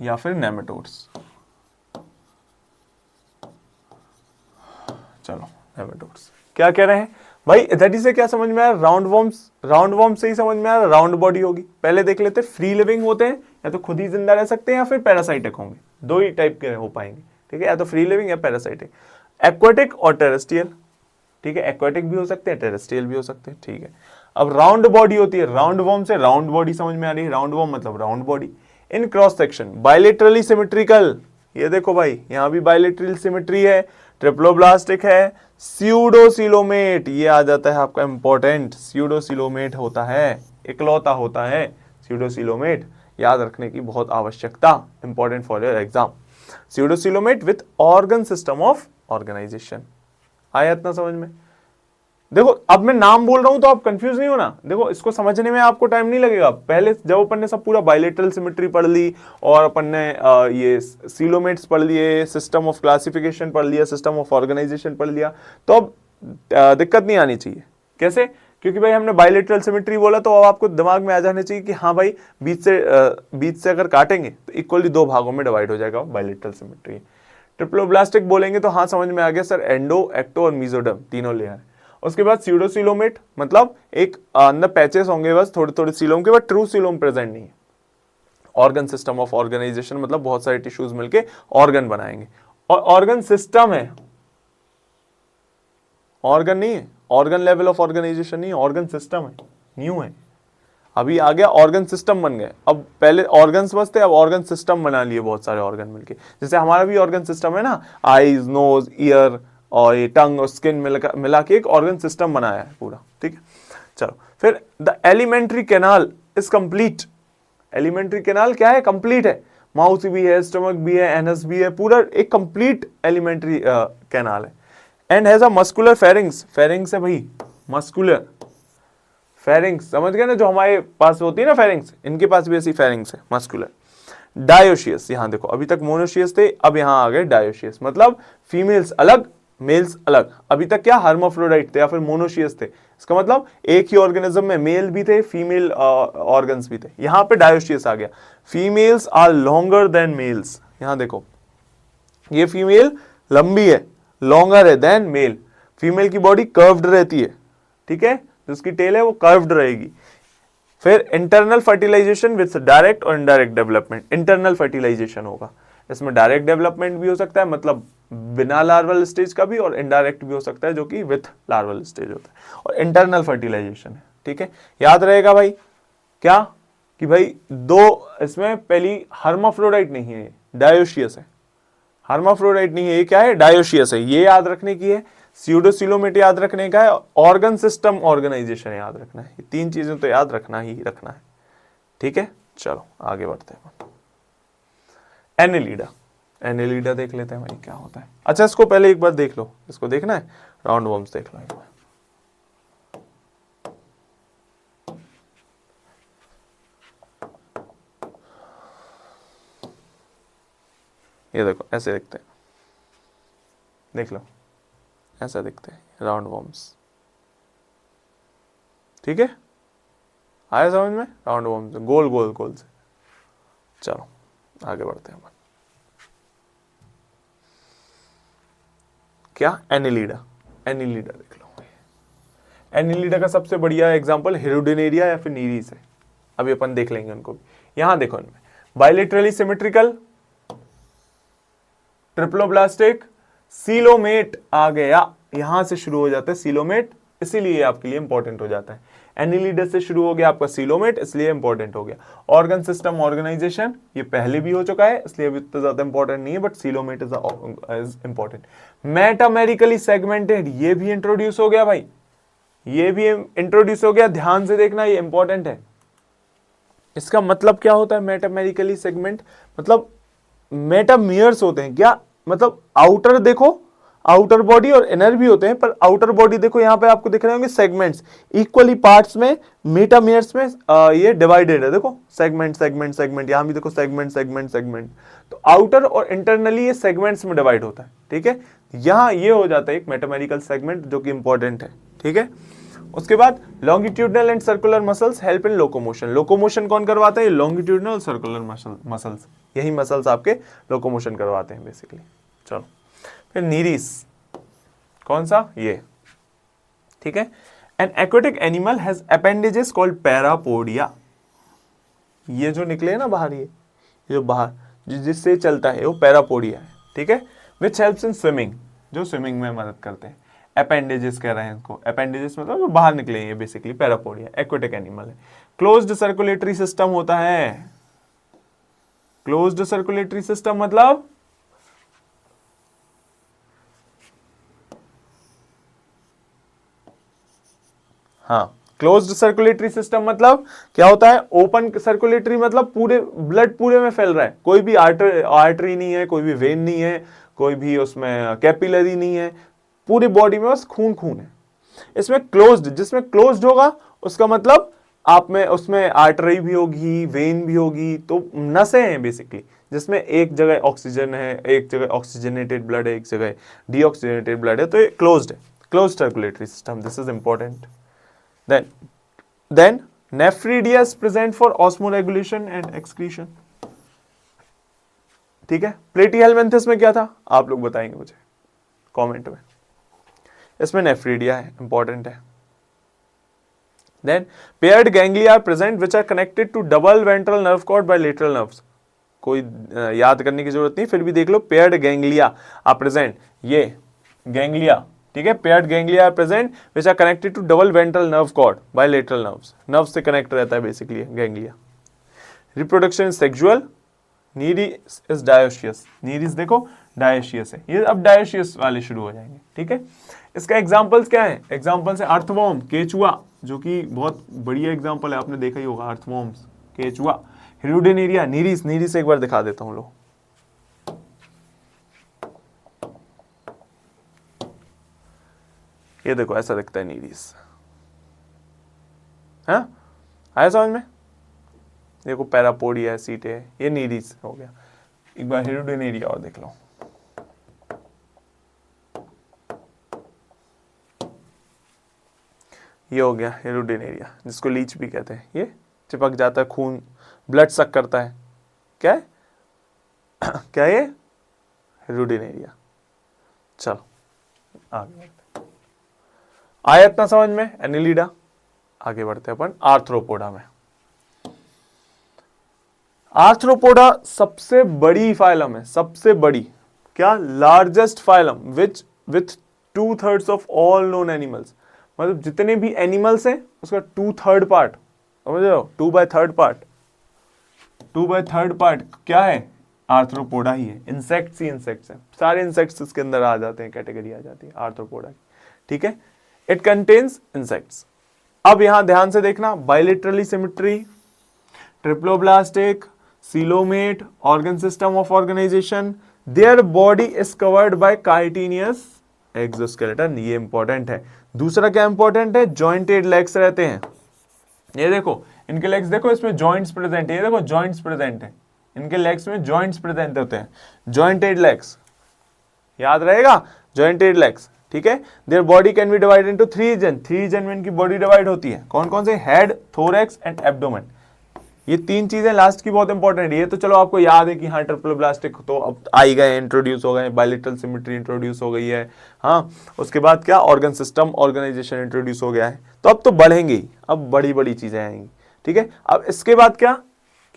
या फिर नेमेटोड्स। चलो नेमेटोड्स क्या कह रहे हैं भाई, इधर से क्या समझ में आया? राउंड वॉर्म से ही समझ में आया राउंड बॉडी होगी। पहले देख लेते, फ्री लिविंग होते हैं या तो खुद ही जिंदा रह सकते हैं या फिर पैरासाइटिक होंगे, दो ही टाइप के हो पाएंगे, ठीक है, या तो फ्री लिविंग या पैरासाइटिक। एक्वाटिक और टेरेस्ट्रियल, ठीक है, एक्वाटिक भी हो सकते हैं, टेरेस्ट्रियल भी हो सकते हैं, ठीक है। अब राउंड बॉडी होती है, राउंड वॉर्म से राउंड बॉडी समझ में आ रही है, राउंड वॉर्म मतलब राउंड बॉडी। इन क्रॉस सेक्शन बायलेटरली सिमेट्रिकल, ये देखो भाई यहां भी बायलेटरल सिमेट्री है, ट्रिप्लोब्लास्टिक है, स्यूडोसिलोमेट, ये आ जाता है आपका इंपॉर्टेंट, स्यूडोसिलोमेट होता है, इकलौता होता है स्यूडोसिलोमेट, याद रखने की बहुत आवश्यकता, important for your exam. Pseudocoelomate with organ system of organisation. आया इतना समझ में? देखो अब मैं नाम बोल रहा हूं तो आप कंफ्यूज नहीं होना, देखो इसको समझने में आपको टाइम नहीं लगेगा। पहले जब अपन ने सब पूरा बायलेटरल सिमेट्री पढ़ ली और अपन ने ये सीलोमेट्स पढ़ लिए, सिस्टम ऑफ क्लासिफिकेशन पढ़ लिया, सिस्टम ऑफ ऑर्गेनाइजेशन पढ़ लिया, तो अब दिक्कत नहीं आनी चाहिए। कैसे? क्योंकि भाई हमने बायलेटरल सिमेट्री बोला तो अब आपको दिमाग में आ जाना चाहिए कि हाँ भाई बीच से अगर काटेंगे तो इक्वली दो भागों में डिवाइड हो जाएगा बायलेटरल सिमेट्री। ट्रिप्लोब्लास्टिक बोलेंगे तो हाँ समझ में आ गया सर, एंडो, एक्टो और मीजोडर्म तीनों लेयर। उसके बाद स्यूडोसिलोमेट मतलब एक अंदर पैचेस होंगे बस थोड़े थोड़े सीलोम के, बट ट्रू सीलोम प्रेजेंट नहीं है। ऑर्गन सिस्टम ऑफ ऑर्गेनाइजेशन मतलब बहुत सारे टिश्यूज मिलके ऑर्गन बनाएंगे, और ऑर्गन सिस्टम है, ऑर्गन नहीं है, ऑर्गन लेवल ऑफ ऑर्गेनाइजेशन नहीं है, ऑर्गन सिस्टम है, न्यू है, अभी आ गया ऑर्गन सिस्टम बन गए। अब पहले ऑर्गन्स बस थे, अब ऑर्गन सिस्टम बना लिए बहुत सारे ऑर्गन मिलके, जैसे हमारा भी ऑर्गन सिस्टम है ना, आईज, नोज, ईयर और ये टंग और स्किन मिला के एक ऑर्गन सिस्टम बनाया है पूरा, ठीक है। चलो फिर the alimentary canal is complete. Alimentary canal क्या है? कंप्लीट है, माउथ भी है, स्टमक भी है, एनस भी है, पूरा एक कंप्लीट एलिमेंट्री कैनाल है। And has a muscular pharynx, pharynx है भाई मस्कुलर, फेरिंग्स समझ गए ना, जो हमारे पास होती है ना फेरिंग्स, इनके पास भी ऐसी फेरिंग्स है मस्कुलर। डायोशियस, यहां देखो अभी तक मोनोशियस थे, अब यहां आ गए डायोशियस, मतलब फीमेल्स अलग मेल्स अलग। अभी तक क्या हर्माफ्रोडाइट थे या फिर मोनोशियस थे, इसका मतलब एक ही ऑर्गेनिज्म में मेल भी थे फीमेल ऑर्गन्स भी थे। यहां पे डायोशियस आ गया, females are longer than males. यहां देखो ये फीमेल लंबी है, लॉन्गर है देन मेल, फीमेल की बॉडी कर्व्ड रहती है, ठीक है, जिसकी टेल है वो कर्व्ड रहेगी। फिर इंटरनल फर्टिलाइजेशन विद डायरेक्ट और इनडायरेक्ट डेवलपमेंट, इंटरनल फर्टिलाइजेशन होगा, इसमें डायरेक्ट डेवलपमेंट भी हो सकता है, मतलब बिना लार्वल स्टेज का भी, और इनडायरेक्ट भी हो सकता है जो कि विथ लार्वल स्टेज होता है, और इंटरनल फर्टिलाइजेशन है, ठीक है। याद रहेगा भाई क्या कि भाई दो, इसमें पहली हर्माफ्रोडाइट नहीं है, डायोशियस है, हर्माफ्रोडाइट नहीं है, ये क्या है डायोशियस है, ये याद रखने की है। स्यूडोसिलोमेट याद रखने का है, ऑर्गन सिस्टम ऑर्गेनाइजेशन याद रखना है, ये तीन चीजें तो याद रखना ही रखना है, ठीक है। चलो आगे बढ़ते हैं। एनेलिडा, एनेलिडा देख लेते हैं भाई क्या होता है। अच्छा इसको पहले एक बार देख लो, इसको देखना है, राउंड वॉर्म्स देख लो एक बार। ये देखो ऐसे दिखते हैं, देख लो ऐसा दिखते हैं राउंड वॉर्म्स, ठीक है, आया समझ में, राउंड वॉर्म्स गोल गोल गोल से। चलो आगे बढ़ते हैं। क्या एनिलीडा, एनिलीडा देख लो, एनिलीडा का सबसे बढ़िया एग्जांपल हिरुडिनेरिया या फिर नीरीस है, अभी अपन देख लेंगे उनको भी। यहां देखो इनमें बायलेटरली सिमेट्रिकल, ट्रिप्लोब्लास्टिक, सीलोमेट आ गया, यहां से शुरू हो जाता है सीलोमेट, इसीलिए आपके लिए इंपॉर्टेंट हो जाता है। एनिलिडस से शुरू हो गया आपका सीलोमेट, इसलिए इंपॉर्टेंट हो गया। ऑर्गन सिस्टम ऑर्गेनाइजेशन ये पहले भी हो चुका है, इसलिए अभी इतना ज्यादा इंपॉर्टेंट नहीं है, but coelomate is important. Metamerically segmented, ये भी इंट्रोड्यूस हो गया भाई, ये भी इंट्रोड्यूस हो गया, ध्यान से देखना ये इंपॉर्टेंट है। इसका मतलब क्या होता है मेटामेरिकली सेगमेंट, मतलब मेटामियर्स होते हैं क्या, मतलब आउटर देखो, आउटर बॉडी और इनर भी होते हैं, पर आउटर बॉडी देखो यहां पे आपको दिख रहे होंगे सेगमेंट्स, इक्वली पार्ट्स में, मेटामियर्स में ये डिवाइडेड है, देखो सेगमेंट सेगमेंट सेगमेंट, यहां भी देखो सेगमेंट सेगमेंट सेगमेंट, तो आउटर और इंटरनली ये सेगमेंट्स में डिवाइड होता है, ठीक है। यहां ये हो जाता है एक मेटामेरिकल सेगमेंट जो कि इंपॉर्टेंट है, ठीक है। उसके बाद longitudinal and circular muscles help in locomotion, locomotion कौन करवाता है, लॉन्गिट्यूडनल और सर्कुलर मसल्स, यही मसल्स आपके लोकोमोशन करवाते हैं बेसिकली। चलो फिर नीरीस, कौन सा ये, ठीक है। N aquatic animal has appendages called parapodia, ये जो निकले ना बाहर, ये जो बाहर जिससे चलता है वो पैरापोडिया है, ठीक है। विच हेल्प्स इन स्विमिंग, जो स्विमिंग में मदद करते हैं, अपेंडेजेस कह रहे हैं इसको, अपेंडेजेस मतलब जो बाहर निकले हैं, ये बेसिकली पैरापोडिया एक्वेटिक एनिमल है। क्लोज्ड सर्कुलेटरी सिस्टम होता है, क्लोज्ड सर्कुलेटरी सिस्टम मतलब हाँ, क्लोज्ड सर्कुलेटरी सिस्टम मतलब क्या होता है, ओपन सर्कुलेटरी मतलब पूरे ब्लड पूरे में फैल रहा है, कोई भी आर्टरी नहीं है, कोई भी वेन नहीं है, कोई भी उसमें कैपिलरी नहीं है, पूरी बॉडी में बस खून खून है। इसमें क्लोज्ड, जिसमें क्लोज्ड होगा उसका मतलब आप में उसमें आर्टरी भी होगी, वेन भी होगी, तो नसें हैं बेसिकली, जिसमें एक जगह ऑक्सीजन है, एक जगह ऑक्सीजनेटेड ब्लड है, एक जगह डीऑक्सीजनेटेड ब्लड है, तो ये क्लोज्ड है, closed circulatory system, this is important. Then nephridia is present for osmoregulation and excretion, ठीक है। प्लेटीहेल्मिन्थस में क्या था आप लोग बताएंगे मुझे कमेंट में, इसमें नेफ्रीडिया है, इंपॉर्टेंट है। Then paired ganglia are present which are connected to double ventral nerve cord by lateral nerves, कोई याद करने की जरूरत नहीं, फिर भी देख लो, पेयर्ड गैंग्लिया आर प्रेजेंट, ये गैंग्लिया, ठीक है, paired ganglia are present which are connected to double ventral nerve cord by lateral nerves, nerve से कनेक्ट रहता है basically ganglia. Reproduction sexual, Nereis is dioecious, Nereis देखो डायोशियस है, ये अब डायोशियस वाले शुरू हो जाएंगे, ठीक है। इसका एग्जांपल्स क्या है, एग्जांपल्स है अर्थवॉर्म, केचुआ, जो कि बहुत बढ़िया एग्जांपल है, आपने देखा ही होगा, अर्थवॉर्म्स, केचुआ। हिरुडिनेरिया, नीरीस, नीरीस एक बार दिखा देता हूं लो, ये देखो ऐसा दिखता है नीडीज, हाँ आया समझ में? देखो पैरापोडिया है, सीटे है, ये नीडीज हो गया। एक बार हेरोडेनेरिया और देख लो। ये हो गया हेरोडेनेरिया, जिसको लीच भी कहते हैं। ये चिपक जाता है, खून ब्लड सक करता है। क्या है क्या है ये? हेरोडेनेरिया। चलो आगे बढ़ते, आया इतना समझ में एनिलिडा। आगे बढ़ते अपन आर्थ्रोपोडा में। आर्थ्रोपोडा सबसे बड़ी फाइलम है, सबसे बड़ी, क्या? Largest phylum which with 2/3 of all known animals. मतलब जितने भी एनिमल्स हैं उसका 2/3 पार्ट, समझ रहे हो? 2/3 पार्ट, 2/3 पार्ट क्या है? आर्थ्रोपोडा ही है। इंसेक्ट्स ही इंसेक्ट्स हैं, सारे इंसेक्ट्स इसके अंदर आ जाते हैं, कैटेगरी आ जाती है आर्थ्रोपोडा की, ठीक है। It contains insects. अब यहां ध्यान से देखना, bilaterally symmetry, triploblastic, coelomate, organ system of organisation, their body is covered by chitinous exoskeleton. ये इंपॉर्टेंट है। दूसरा क्या इंपॉर्टेंट है? जॉइंटेड लेग्स रहते हैं। ये देखो इनके लेग्स, देखो इसमें जॉइंट्स प्रेजेंट है, ये देखो जॉइंट्स प्रेजेंट है, इनके लेग्स में जॉइंट्स प्रेजेंट होते हैं, जॉइंटेड लेग्स, याद रहेगा, जॉइंटेड लेग्स, ठीक है। Their body can be divided into 3 region, 3 region में इनकी बॉडी डिवाइड होती है। कौन कौन से? Head, thorax and abdomen. ये 3 चीजें लास्ट की बहुत इंपॉर्टेंट है। ये तो चलो आपको याद है कि हाँ ट्रिप्लोब्लास्टिक तो अब आई गए, इंट्रोड्यूस हो गए, बायलेटरल सिमेट्री इंट्रोड्यूस हो गई है, हाँ। उसके बाद क्या? ऑर्गन सिस्टम ऑर्गेनाइजेशन इंट्रोड्यूस हो गया है। तो अब तो बढ़ेंगे ही, अब बड़ी बड़ी चीजें आएंगी, ठीक है। अब इसके बाद क्या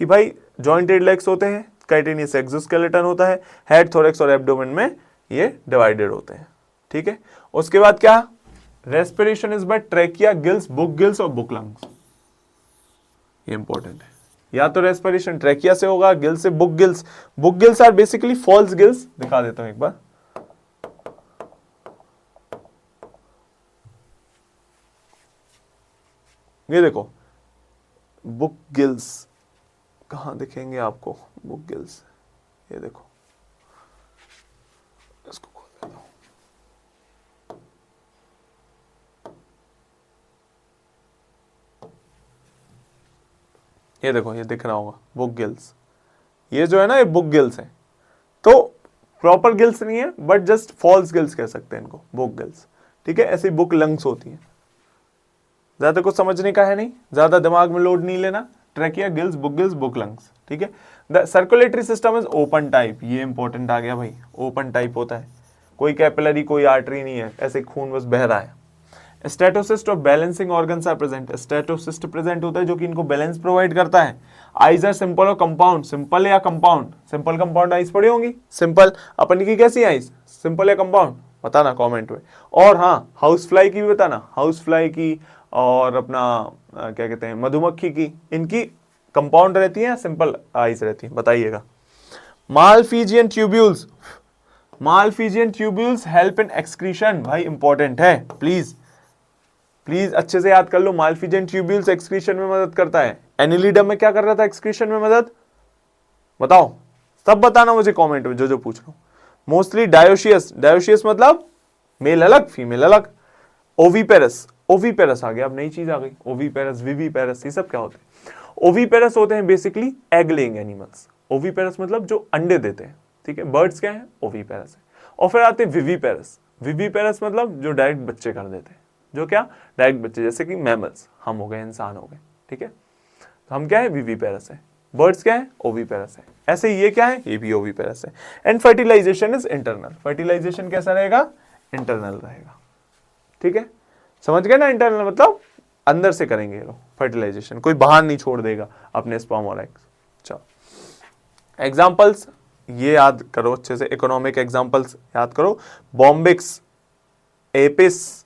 कि भाई जॉइंटेड लेग्स होते हैं, काइटिनियस एक्सोस्केलेटन होता है, हेड, थोरैक्स और एब्डोमेन में ये डिवाइडेड होते हैं, ठीक है। उसके बाद क्या? Respiration is by trachea, gills, book gills और बुक लंग्स। ये इंपॉर्टेंट है। या तो रेस्पिरेशन ट्रैकिया से होगा, गिल से book gills. Book gills are basically false gills. दिखा देता हूं एक बार, ये देखो बुक गिल्स कहां दिखेंगे आपको? बुक गिल्स, ये देखो, इसको खोल देता हूं, ये देखो, ये दिख रहा होगा बुक गिल्स। ये जो है ना, ये बुक गिल्स है। तो प्रॉपर गिल्स नहीं है, बट जस्ट फॉल्स गिल्स कह सकते हैं इनको, बुक गिल्स, ठीक है। ऐसी बुक लंग्स होती हैं। ज्यादा कुछ समझने का है नहीं, ज्यादा दिमाग में लोड नहीं लेना। Trachea, gills, book gills, book lungs, ठीक है। The circulatory system is open type. ये इंपॉर्टेंट आ गया भाई, ओपन टाइप होता है, कोई कैपिलरी, कोई आर्टरी नहीं है, ऐसे खून बस बह रहा है। स्टेटोसिस्ट और balancing organs are present. Statocyst present होता है जो कि इनको बैलेंस प्रोवाइड करता है। आइज आर सिंपल और कंपाउंड। सिंपल या कंपाउंड? सिंपल कंपाउंड आइज पढ़ी होंगी। सिंपल अपन की कैसी आइज, सिंपल या कंपाउंड? बताना कमेंट में। और हाँ, हाउस फ्लाई की भी बताना, हाउस फ्लाई की और अपना क्या कहते हैं मधुमक्खी की, इनकी कंपाउंड रहती है या सिंपल आइज रहती है, बताइएगा। Malpighian tubules, Malpighian tubules help in excretion. भाई इंपॉर्टेंट है, प्लीज प्लीज अच्छे से याद कर लो। मालफिजियन ट्यूब्यूल्स एक्सक्रीशन में मदद करता है। एनिलिडम में क्या कर रहा था एक्सक्रीशन में मदद? बताओ, सब बताना मुझे कमेंट में, जो जो पूछ रहा हूं। मोस्टली डायोशियस, डायोशियस मतलब मेल अलग फीमेल अलग। ओवीपेरस, ओवीपेरस आ गया, अब नई चीज आ गई, ओवीपेरस, विवीपेरस, ये सब क्या होते हैं? ओवीपेरस होते हैं basically egg laying animals. Oviparous मतलब जो अंडे देते हैं, ठीक है। बर्ड्स क्या है? ओवीपेरस है। और फिर आते हैं विवीपेरस। विवीपेरस मतलब जो डायरेक्ट बच्चे कर देते हैं, जो क्या? डायरेक्ट बच्चे, जैसे कि मैमल्स, हम हो गए, इंसान हो गए, ठीक है। तो हम क्या है? विवीपेरस है। बर्ड्स क्या है? ओवीपेरस है। ऐसे ये क्या है? ये भी ओवीपेरस है। And fertilisation is internal. Fertilisation कैसा रहेगा? इंटरनल रहेगा, ठीक है। समझ गए ना? इंटरनल मतलब अंदर से करेंगे ये लोग फर्टिलाइजेशन, कोई बाहर नहीं छोड़ देगा अपने स्पर्म और एग्स। चलो एग्जांपल्स ये याद करो अच्छे से, इकोनॉमिक एग्जांपल्स याद करो। Bombyx, Apis.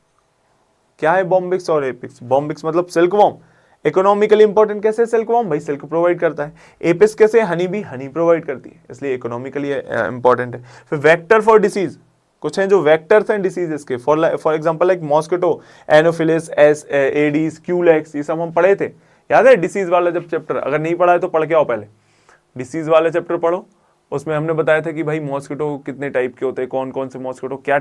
क्या है बॉम्बिक्स और एपिक्स? बॉम्बिक्स मतलब सिल्क वॉर्म, इकोनॉमिकली इंपॉर्टेंट कैसे? सिल्क वॉर्म, भाई सिल्क प्रोवाइड करता है। एपिस कैसे? हनी बी, हनी प्रोवाइड करती है, इसलिए इकोनॉमिकली इंपॉर्टेंट है। फिर वेक्टर फॉर डिसीज, कुछ हैं जो वेक्टर्स हैं डिसीजेस के, for example like mosquito, Anopheles, Aedes, Culex, ये सब हम पढ़े थे, याद है? डिसीज वाला जब चैप्टर, अगर नहीं पढ़ा है तो पढ़ के आओ, पहले डिसीज वाला चैप्टर पढ़ो। उसमें हमने बताया था कि भाई मॉस्किटो कितने टाइप के होते हैं, कौन कौन से मॉस्किटो क्या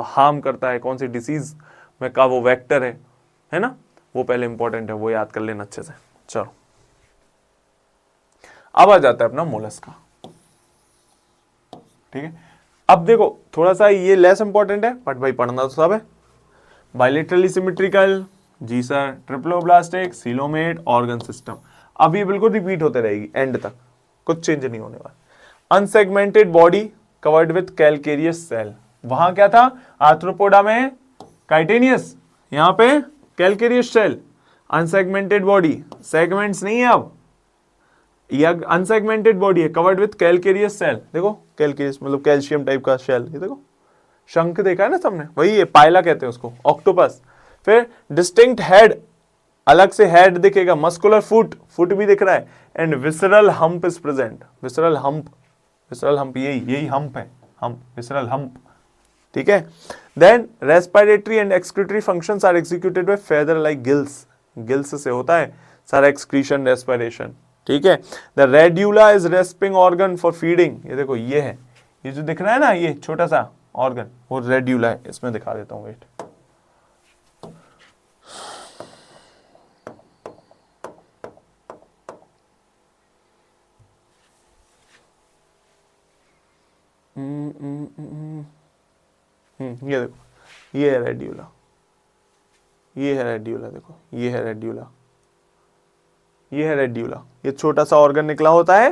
हार्म करता है, कौन सी डिसीज में का वो वेक्टर है ना, वो पहले इंपॉर्टेंट है, वो याद कर लेना अच्छे से। चलो अब आ जाता है अपना मोलस्क का, ठीक है। अब देखो थोड़ा सा ये लेस इंपॉर्टेंट है, बट भाई पढ़ना तो सब है। बायलेटरली सिमेट्रिकल, जी sir, triploblastic, coelomate, organ system. अब ये बिल्कुल रिपीट होते रहेगी एंड तक, कुछ चेंज नहीं होने वाला। Unsegmented body covered with calcareous shell, वहां क्या था आर्थ्रोपोडा में काइटेनियस, यहां पे calcareous shell. Unsegmented body, segments नहीं है अब, यह अनसेगमेंटेड बॉडी है कवर्ड विथ कैलकेरियस सेल। देखो कैलकेरियस मतलब कैल्शियम टाइप का शेल, ये देखो शंख देखा है ना सबने, वही है, पायला कहते हैं उसको, ऑक्टोपस। फिर डिस्टिंक्ट हेड, अलग से हेड दिखेगा, मस्कुलर फुट, फुट भी दिख रहा है, and visceral hump is present. Visceral hump, visceral hump यही हम्प है, हम्प, विसरल हम्प, ठीक है। Then respiratory and excretory functions are executed by feather like gills, gills से होता है सारा एक्सक्रीशन, रेस्पिरेशन, ठीक है। The radula is rasping organ for feeding, ये देखो ये है, ये जो दिख रहा है ना ये छोटा सा ऑर्गन, वो रेड्यूला है। इसमें दिखा देता हूं, वेट, ये देखो, ये है रेड्यूला, ये है रेड्यूला, देखो ये है रेड्यूला, ये है रेड्यूला। ये छोटा सा ऑर्गन निकला होता है,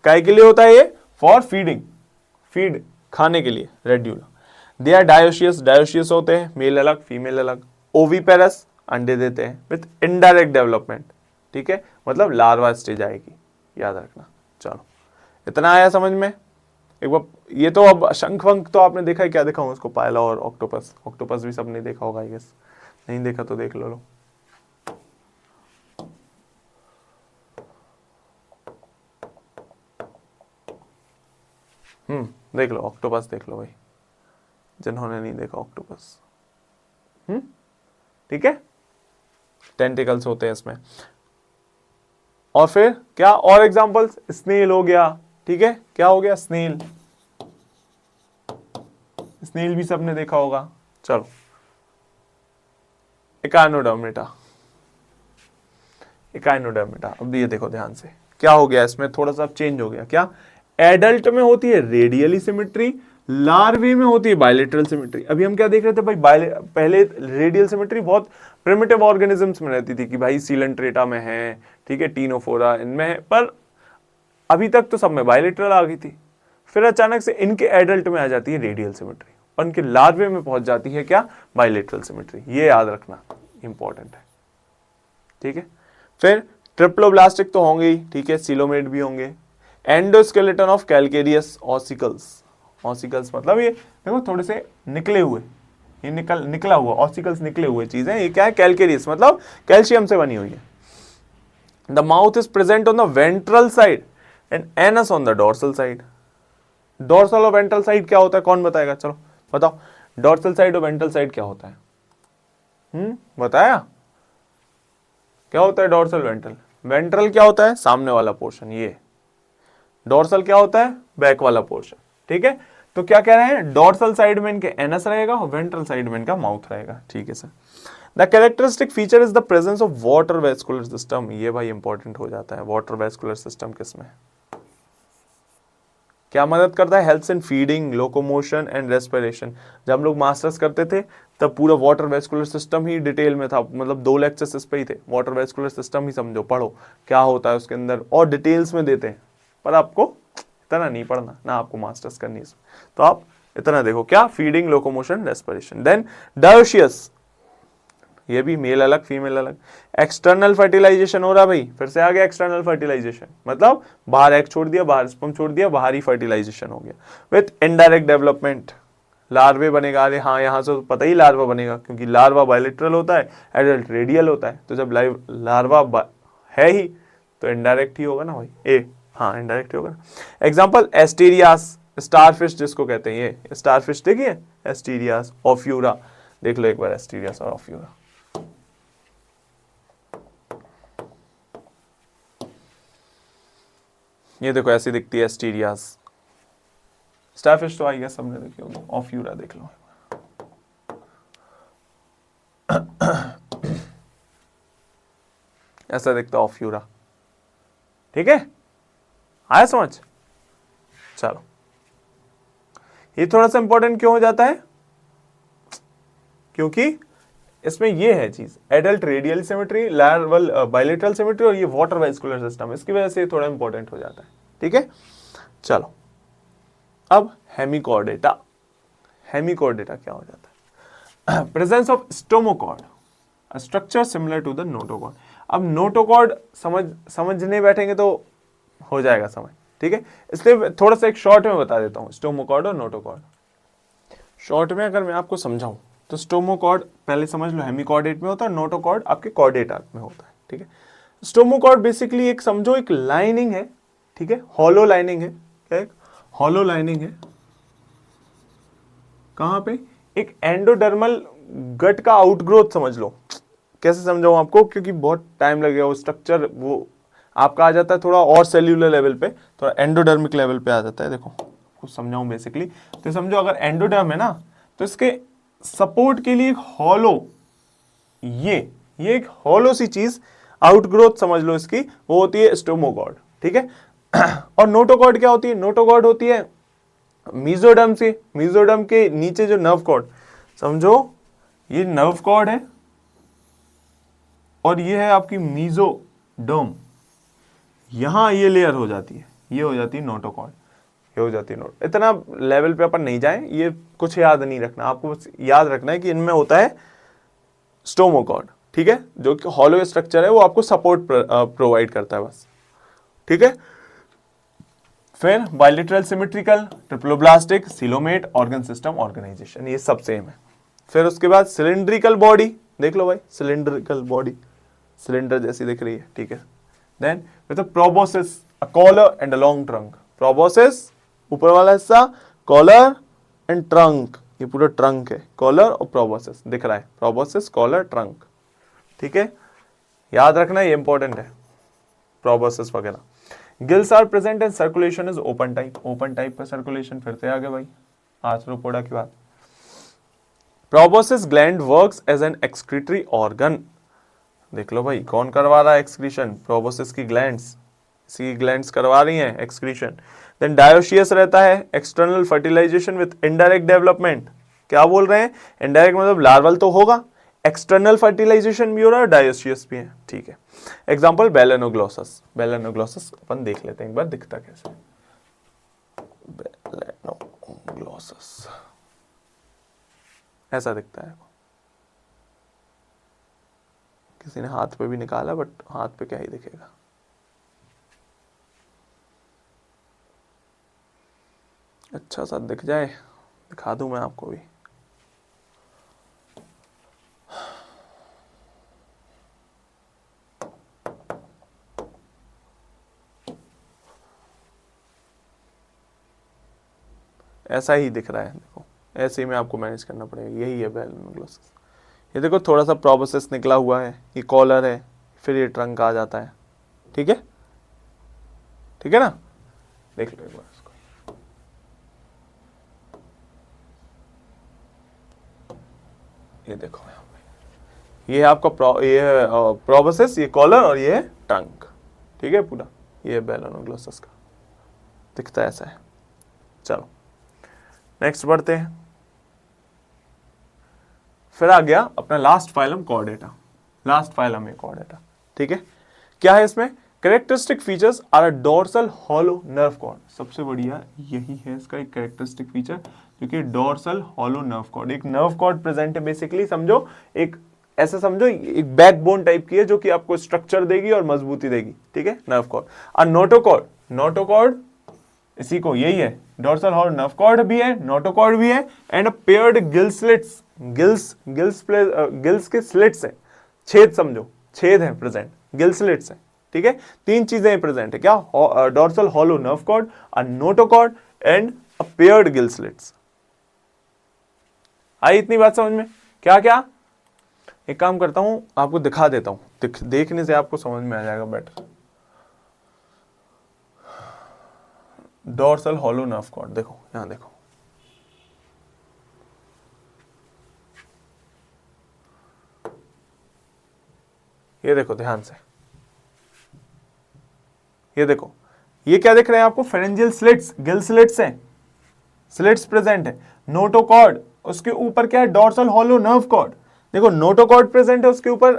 काय के लिए होता है ये, फॉर फीडिंग, फीड खाने के लिए, radula. They are dioecious, dioecious होते हैं, मेल अलग फीमेल अलग। ओवीपेरस, अंडे देते हैं विथ इनडायरेक्ट डेवलपमेंट, ठीक है, मतलब लार्वा स्टेज आएगी, याद रखना। चलो इतना आया समझ में। एक बार ये तो अब शंख वंख तो आपने देखा है, क्या देखा हूँ उसको, पायला और ऑक्टोपस, ऑक्टोपस भी सबने देखा होगा आई गेस, नहीं देखा तो देख लो। देख लो ऑक्टोपस, देख लो भाई जिन्होंने नहीं देखा ऑक्टोपस, ठीक है, टेंटिकल्स होते हैं इसमें। और फिर क्या और एग्जांपल्स, स्नेल हो गया, ठीक है, क्या हो गया स्नेल, स्नेल भी सबने देखा होगा। चलो इकाइनोडर्मेटा, इकाइनोडर्मेटा, अब ये देखो ध्यान से क्या हो गया इसमें, थोड़ा सा चेंज हो गया। क्या, एडल्ट में होती है रेडियली सिमेट्री, लार्वे में होती है बायलेटरल सिमेट्री। अभी हम क्या देख रहे थे भाई, पहले रेडियल सिमेट्री बहुत प्रिमिटिव ऑर्गेनिजम्स में रहती थी कि भाई सीलेंट्रेटा में है, ठीक है, टीनोफोरा इनमें है, पर अभी तक तो सब में बायलेटरल आ गई थी। फिर अचानक से इनके एडल्ट में आ जाती है रेडियल सिमेट्री, और इनके लार्वे में पहुंच जाती है क्या, बायलेटरल सिमेट्री। ये याद रखना इंपॉर्टेंट है, ठीक है। फिर ट्रिप्लोब्लास्टिक तो होंगे ही, ठीक है, सीलोमेट भी होंगे। Endoskeleton of calcareous ossicles, ossicles मतलब ये देखो थोड़े से निकले हुए, ये निकला हुआ ऑसिकल्स, निकले हुए चीजें, ये क्या है, कैलकेरियस मतलब कैल्शियम से बनी हुई है। The mouth is present on the ventral side and anus on the dorsal side. Dorsal और वेंट्रल साइड क्या होता है, कौन बताएगा, चलो बताओ, डोर्सल साइड और वेंट्रल साइड क्या होता है, बताया क्या होता है डोर्सल वेंट्रल। वेंट्रल क्या होता है, सामने वाला पोर्शन, ये डोर्सल क्या होता है, बैक वाला पोर्शन, ठीक है। तो क्या कह रहे हैं, डोर्सल साइड में इनके एनस रहेगा और वेंट्रल साइड में इनका माउथ रहेगा, ठीक है sir. The characteristic feature is the presence of water vascular system, ये भाई इंपॉर्टेंट हो जाता है। वाटर वेस्कुलर सिस्टम किसमें, क्या मदद करता है, helps in feeding, locomotion and respiration. जब हम लोग मास्टर्स करते थे तब पूरा वाटर वेस्कुलर सिस्टम ही डिटेल में था, मतलब 2 लेक्चर्स इस पे ही थे, वाटर वेस्कुलर सिस्टम ही समझो, पढ़ो क्या होता है उसके अंदर, और डिटेल्स में देते हैं, पर आपको इतना नहीं पढ़ना ना, आपको मास्टर्स करनी है इसमें, तो आप इतना देखो क्या, feeding, locomotion, respiration. Then dioecious, ये भी मेल अलग फीमेल अलग। एक्सटर्नल फर्टिलाइजेशन हो रहा भाई, फिर से आ गया एक्सटर्नल फर्टिलाइजेशन, मतलब बाहर एग छोड़ दिया, बाहर स्पर्म छोड़ दिया, बाहर ही फर्टिलाइजेशन हो गया। विथ इनडायरेक्ट डेवलपमेंट, लार्वे बनेगा, अरे हाँ यहाँ से तो पता ही लार्वा बनेगा, क्योंकि लार्वा बायलेटरल होता है, एडल्ट रेडियल होता है, तो जब लार्वा है ही तो इनडायरेक्ट ही होगा ना भाई, हाँ इनडायरेक्ट ही होगा ना। एग्जाम्पल एस्टेरियास, स्टारफिश जिसको कहते हैं, ये स्टारफिश देखिए, एस्टेरियास, ऑफ्यूरा, देख लो एक बार एस्टेरियास और ऑफ्यूरा। ये देखो ऐसी दिखती है एस्टेरियास, स्टारफिश तो आई गया सबने देखी होगी, ऑफ्यूरा देख लो। ऐसा दिखता है ऑफ्यूरा। ठीक है, आया समझ? चलो, ये थोड़ा सा इंपॉर्टेंट क्यों हो जाता है? क्योंकि इसमें ये है चीज, adult radial symmetry, larval bilateral symmetry और ये वाटर वेस्कुलर सिस्टम, इसकी वजह से थोड़ा इंपॉर्टेंट हो जाता है। ठीक है, चलो अब हेमिकॉर्डेटा। हेमिकॉर्डेटा क्या हो जाता है? Presence of stomochord, a structure similar to the notochord. अब नोटोकॉर्ड समझने बैठेंगे तो हो जाएगा समझ। ठीक है, इसलिए थोड़ा सा एक शॉर्ट में बता देता हूं स्टोमोकॉर्ड और नोटोकॉर्ड। शॉर्ट में अगर मैं आपको समझाऊं तो स्टोमोकॉर्ड पहले समझ लो हेमिकॉर्डेट में होता है, नोटोकॉर्ड आपके कॉर्डेटा में होता है। ठीक है, स्टोमोकॉर्ड बेसिकली एक समझो एक लाइनिंग है। ठीक है, हॉलो लाइनिंग है। क्या, एक हॉलो लाइनिंग है। कहां पे? एक एंडोडर्मल गट का आउटग्रोथ समझ लो। कैसे समझाऊं आपको, क्योंकि बहुत टाइम लगेगा, वो स्ट्रक्चर वो आपका आ जाता है थोड़ा और सेल्यूलर लेवल पे, थोड़ा एंडोडर्मिक लेवल पे आ जाता है। देखो कुछ समझाऊं बेसिकली, तो समझो अगर एंडोडर्म है ना, तो इसके सपोर्ट के लिए एक हॉलो, ये एक हॉलो सी चीज आउटग्रोथ समझ लो इसकी, वो होती है स्टोमोकॉर्ड। ठीक है, और नोटोकॉर्ड क्या होती है? नोटोकॉर्ड होती है मीजोडर्म से, मीजोडर्म के नीचे जो नर्व कॉर्ड, समझो ये नर्व कॉर्ड है और ये है आपकी मीजोडर्म, यहां ये लेयर हो जाती है, ये हो जाती है नोटोकॉर्ड, ये हो जाती है नोट। इतना लेवल पे अपन नहीं जाए, ये कुछ याद नहीं रखना आपको, बस याद रखना है कि इनमें होता है स्टोमोकॉर्ड। ठीक है, जो कि हॉलो स्ट्रक्चर है, वो आपको सपोर्ट प्रोवाइड करता है बस। ठीक है, फिर bilateral symmetrical, triploblastic, coelomate, organ system organisation, ये सब सेम है। फिर उसके बाद सिलिंड्रिकल बॉडी, देख लो भाई सिलिंड्रिकल बॉडी, सिलेंडर जैसी दिख रही है। ठीक है, then with proboscis, a collar and a long trunk. Proboscis ऊपर वाला हिस्सा, कॉलर एंड ट्रंक, ये पूरा ट्रंक है, कॉलर और प्रोबोसिस दिख रहा है, प्रोबोसिस कॉलर ट्रंक। ठीक है, याद रखना ये इंपॉर्टेंट है, प्रोबोसिस वगैरह। Gills are present and circulation is open type, open type का सर्कुलेशन। फिर से आगे भाई आर्थ्रोपोडा की बात। Proboscis gland works as an excretory organ, देख लो भाई कौन करवा रहा है एक्सक्रीशन? प्रोबोसिस की ग्लैंड्स, सी ग्लैंड्स करवा रही हैं एक्सक्रीशन। देन डायोशियस रहता है, external fertilisation with indirect development. क्या बोल रहे हैं? इनडायरेक्ट मतलब लार्वल तो होगा, एक्सटर्नल फर्टिलाइजेशन भी हो रहा है, डायोशियस भी है। ठीक है, एग्जांपल बेलेनोग्लोसस। बेलेनोग्लोसस अपन देख लेते हैं एक बार दिखता कैसे। बेलेनोग्लोसस ऐसा दिखता है, किसी ने हाथ पे भी निकाला, बट हाथ पे क्या ही दिखेगा। अच्छा सा दिख जाए, दिखा दूं मैं आपको भी। ऐसा ही दिख रहा है, देखो ऐसे ही में आपको मैनेज करना पड़ेगा, यही है बेलेनोग्लोसस। ये देखो थोड़ा सा प्रोबोसिस निकला हुआ है, ये कॉलर है, फिर ये ट्रंक आ जाता है। ठीक है, ठीक है ना, देख लो एक बार इसको। ये देखो यहाँ पे, ये है आपका ये है प्रोबोसिस, ये कॉलर और ये है ट्रंक। ठीक है, पूरा ये है बेलेनोग्लोसस का, दिखता है ऐसा है। चलो नेक्स्ट बढ़ते हैं। फिर आ गया अपना last phylum Chordata, last phylum है कॉर्डेटा। ठीक है, क्या है इसमें? Characteristic features are a dorsal hollow nerve cord. सबसे बढ़िया यही है इसका एक कैरेक्टरिस्टिक फीचर, जो कि डोर्सल हॉलो नर्व कॉर्ड, एक नर्व कॉर्ड प्रेजेंट है बेसिकली, समझो एक ऐसा समझो एक बैकबोन टाइप की है, जो कि आपको स्ट्रक्चर देगी और मजबूती देगी। ठीक है, नर्व कॉर्ड। और नोटोकॉर्ड, नोटोकॉर्ड इसी को, यही है, डोर्सल हॉर्न नर्व कॉर्ड भी है, नोटोकॉर्ड भी है, and paired gill slits, gills के स्लिट्स है, छेद समझो, छेद है प्रेजेंट, गिल स्लिट्स है। ठीक है, तीन चीजें प्रेजेंट है, क्या? Dorsal hollow nerve cord, a notochord and a paired gill slits. आई इतनी बात समझ में? क्या क्या? एक काम करता हूं, आपको दिखा देता हूं, देखने से आपको समझ में आ जाएगा better. Dorsal hollow nerve cord देखो, यहां देखो, ये देखो ध्यान से, ये देखो, ये क्या दिख रहे हैं आपको, फेरेंजियल स्लिट्स, गिल स्लिट्स हैं, स्लिट्स प्रेजेंट है। नोटोकॉर्ड, उसके ऊपर क्या है, डोर्सल हॉलो नर्व कॉर्ड। देखो नोटोकॉर्ड प्रेजेंट है, उसके ऊपर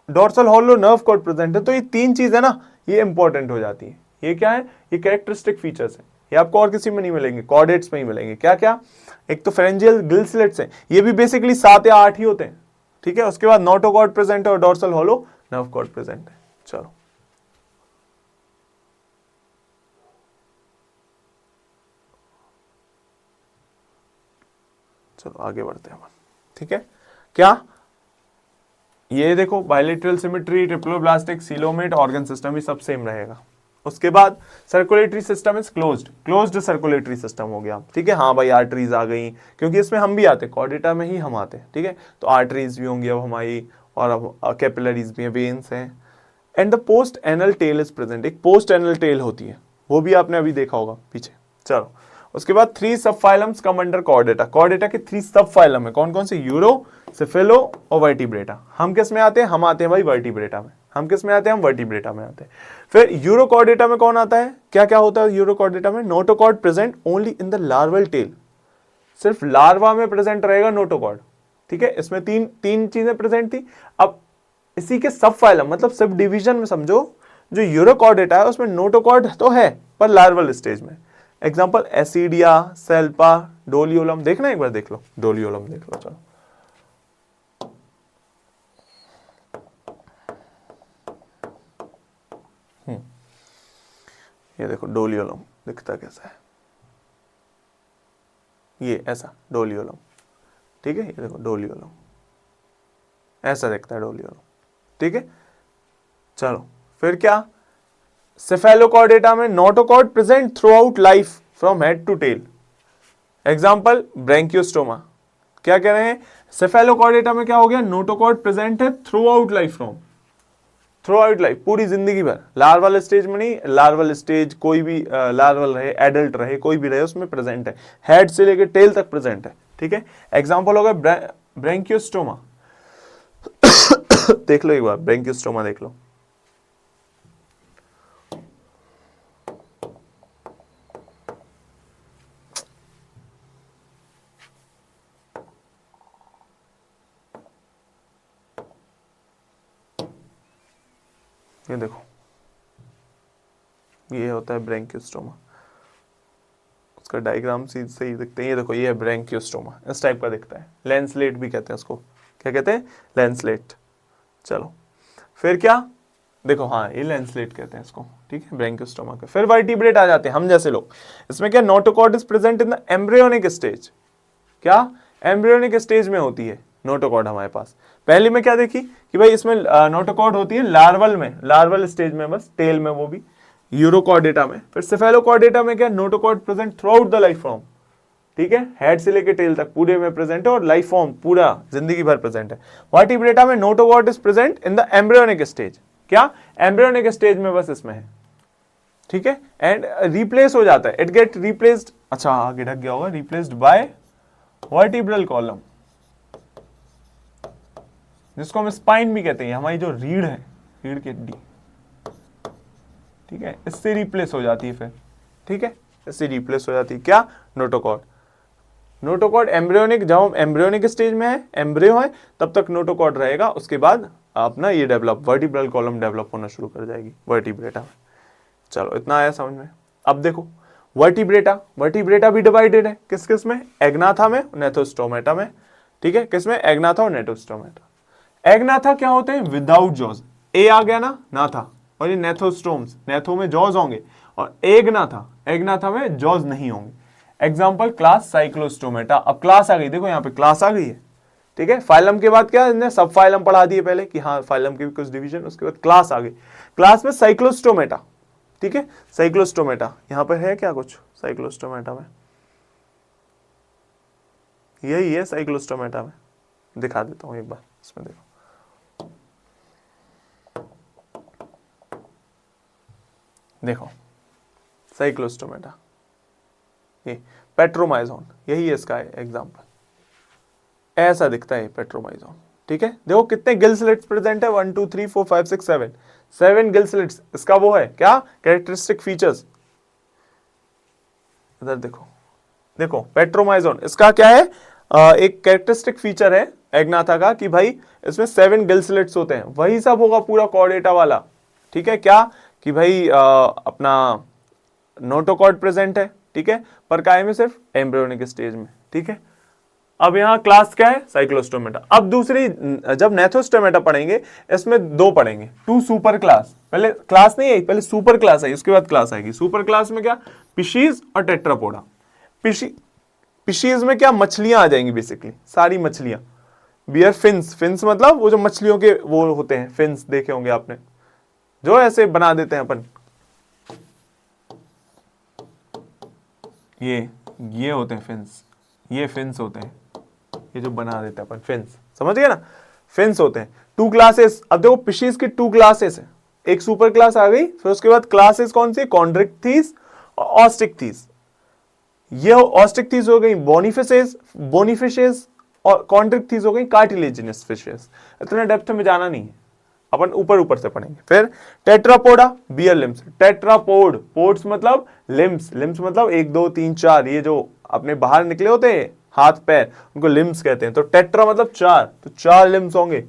dorsal hollow nerve cord present है। तो ये तीन चीज है ना, ये इंपॉर्टेंट हो जाती है। ये क्या है, ये कैरेक्टरिस्टिक फीचर्स है, ये आपको और किसी में नहीं मिलेंगे, कॉर्डेट्स में ही मिलेंगे। क्या क्या, एक तो फेरेंजियल गिल स्लिट्स है, ये भी बेसिकली 7 या 8 ही होते हैं, ठीक है। उसके बाद नोटोकॉर्ड प्रेजेंट है और dorsal hollow nerve cord present है। चलो चलो आगे बढ़ते हैं, ठीक है। क्या, ये देखो bilateral symmetry, triploblastic, coelomate, organ system, ये सब सेम रहेगा। उसके बाद circulatory system is closed, closed circulatory system हो गया, ठीक है। हाँ भाई आर्टरीज आ गई, क्योंकि इसमें हम भी आते, कॉर्डेटा में ही हम आते हैं, ठीक है। तो आर्टरीज भी होंगी अब हमारी, और अब कैपिलरीज भी हैं, वेन्स हैं। And the post anal tail is present, एक पोस्ट एनल टेल होती है, वो भी आपने अभी देखा होगा पीछे। चलो उसके बाद 3 सब phylums come under Chordata. Chordata के 3 सब फाइलम है, कौन कौन से, यूरो, सिफेलो और वर्टिब्रेटा। हम किस में आते हैं, हम आते हैं भाई वर्टिब्रेटा में। हम किस में आते हैं, हम वर्टिब्रेटा में आते हैं। फिर यूरोकॉर्डेटा में कौन आता है, क्या क्या होता है यूरोकॉर्डेटा में, notochord present only in the larval tail, सिर्फ लार्वा में प्रेजेंट रहेगा नोटोकॉर्ड, ठीक है। इसमें तीन चीजें प्रेजेंट थी। अब इसी के सब फाइलम, मतलब सब डिवीजन में समझो, जो यूरोकॉर्डेटा है उसमें नोटोकॉर्ड तो है पर लार्वल स्टेज में। एग्जांपल एसिडिया, सेल्पा, डोलियोलम, देखना एक बार देख लो, डोलियोलम देख लो। चलो ये देखो डोलियोलम दिखता कैसा है, ये ऐसा डोलियोलम, ठीक है। ये देखो डोलियोलम ऐसा दिखता है डोलियोलम, ठीक है। चलो फिर क्या, सेफेलोकॉर्डेटा में notochord present through out life from head to tail. Example Branchiostoma, क्या कह रहे हैं, सेफेलोकॉर्डेटा में क्या हो गया, notochord present throughout out life, from through out life, पूरी जिंदगी भर। लार्वल स्टेज में नहीं, लार्वल स्टेज कोई भी लार्वल रहे, एडल्ट रहे, कोई भी रहे, उसमें प्रेजेंट है, हेड से लेकर टेल तक प्रेजेंट है, ठीक है। एग्जाम्पल होगा ब्रैंकियोस्टोमा देख लो एक बार, ब्रैंकियोस्टोमा देख लो। ये देखो, ये होता है ब्रैंकियोस्टोमा, उसका डायग्राम सही दिखते हैं। ये देखो, ये है ब्रैंकियोस्टोमा, इस टाइप का दिखता है, लेंसलेट भी कहते हैं उसको, क्या कहते हैं, लेंसलेट। चलो फिर क्या, देखो हाँ ये लेंसलेट कहते हैं इसको, ठीक है, ब्रैंकियोस्टोमा का। फिर वर्टिब्रेट आ जाते हैं, हम जैसे लोग। इसमें क्या, notochord is present in the embryonic stage. क्या, एम्ब्रियोनिक स्टेज में होती है नोटोकॉर्ड हमारे पास। पहले में क्या देखी कि भाई इसमें नोटोकॉर्ड होती है लार्वल में, लार्वल स्टेज में, बस टेल में, वो भी यूरोकॉर्डेटा में। फिर सेफेलोकॉर्डेटा में क्या, notochord present through out the life form, ठीक है, हेड से लेकर टेल तक पूरे में प्रेजेंट है, और लाइफ फॉर्म पूरा जिंदगी भर प्रेजेंट है। वर्टिब्रेटा में notochord is present in the embryonic stage, क्या, एम्ब्रियोनिक स्टेज में बस इसमें है, ठीक है। एंड रिप्लेस हो जाता है, इट गेट रिप्लेस्ड, अच्छा आगे ढक गया होगा, रिप्लेस्ड बाय वर्टिब्रल कॉलम, जिसको हम स्पाइन भी कहते हैं, हमारी जो रीढ़ है, रीढ़ की हड्डी, ठीक है, इससे रिप्लेस हो जाती है फिर, ठीक है, इससे रिप्लेस हो जाती है क्या, नोटोकॉर्ड। नोटोकॉर्ड एम्ब्रियोनिक, जब हम एम्ब्रियोनिक स्टेज में है, एम्ब्रियो है, तब तक नोटोकॉर्ड रहेगा, उसके बाद अपना ये डेवलप, वर्टिब्रल कॉलम डेवलप होना शुरू कर जाएगी वर्टिब्रेटा में। चलो इतना आया समझ में। अब देखो वर्टिब्रेटा, वर्टिब्रेटा भी डिवाइडेड है, किस किस में, एग्नाथा में, नेथोस्टोमेटा में, ठीक है, किसमें, एग्नाथा और नेथोस्टोमेटा। एग्नाथा क्या होते हैं, विदाउट जॉज, ए आ गया ना, नाथा, और ये नेथोस्टोम्स, नेथो में जॉज होंगे, और एग्नाथा, एग्नाथा में जॉज नहीं होंगे। एग्जाम्पल क्लास साइक्लोस्टोमेटा, अब क्लास आ गई, देखो यहाँ पे क्लास आ गई है, ठीक है। फाइलम के बाद क्या, इन्हें सब फाइलम पढ़ा दिए पहले कि हाँ फाइलम की भी कुछ डिवीजन, उसके बाद क्लास आ गई, क्लास में साइक्लोस्टोमेटा, ठीक है, साइक्लोस्टोमेटा, यहाँ पे है क्या कुछ साइक्लोस्टोमेटा में, यही है साइक्लोस्टोमेटा में, दिखा देता हूँ एक बार, इसमें देखो, देखो साइक्लोस्टोमेटा, ये पेट्रोमाइजोन, यही है इसका एग्जाम्पल, ऐसा दिखता है पेट्रोमाइजोन, ठीक है, देखो कितने गिल स्लिट्स प्रेजेंट है, 1 2 3 4 5 6 7, 7 गिल स्लिट्स। इसका वो है क्या, कैरेक्टरिस्टिक फीचर्स। इधर देखो, देखो पेट्रोमाइजोन, इसका क्या है, एक कैरेक्टरिस्टिक फीचर है एग्नाथा का कि भाई इसमें 7 गिल स्लिट्स होते हैं। वही सब होगा पूरा कॉर्डेटा वाला। ठीक है, क्या कि भाई अपना नोटोकॉर्ड प्रेजेंट है, ठीक है, पर काय में सिर्फ एम्ब्रियोनिक स्टेज में। ठीक है, अब यहां क्लास क्या है, साइक्लोस्टोमेटा। अब दूसरी, जब नेथोस्टोमेटा पढ़ेंगे इसमें दो पढ़ेंगे, 2 सुपर क्लास। पहले क्लास नहीं आई, पहले सुपर क्लास आई, उसके बाद क्लास आएगी। सुपर क्लास में क्या, पिशीज और टेट्रापोडा। पिशीज में क्या, मछलियां आ जाएंगी, बेसिकली सारी मछलियां। बियर फिन्स, फिन्स मतलब वो जो मछलियों के वो होते हैं, फिन्स देखे होंगे आपने, जो ऐसे बना देते हैं अपन, ये होते हैं फिन्स, ये फिन्स होते हैं, ये जो बना देते हैं अपन फिन्स, समझ गए ना, फिन्स होते हैं। 2 क्लासेस, अब देखो फिशेस की 2 क्लासेस है, एक सुपर क्लास आ गई, फिर उसके बाद क्लासेस कौन सी, कॉन्ड्रिक्थीस और ऑस्टिक्थीस। ये ऑस्टिक्थीस हो गई बोनीफिशेस और कॉन्ड्रिक्थीस हो गई कार्टिलेजिनस फिशेस। इतना डेप्थ में जाना नहीं है, अपन ऊपर ऊपर से पढ़ेंगे। फिर Tetrapoda, bear limbs. Tetrapod, pods मतलब लिम्स, लिम्स मतलब 1 2 3 4, ये जो अपने बाहर निकले होते हैं हाथ पैर, उनको लिम्स कहते हैं। तो टेट्रा मतलब 4, तो 4 लिम्स होंगे।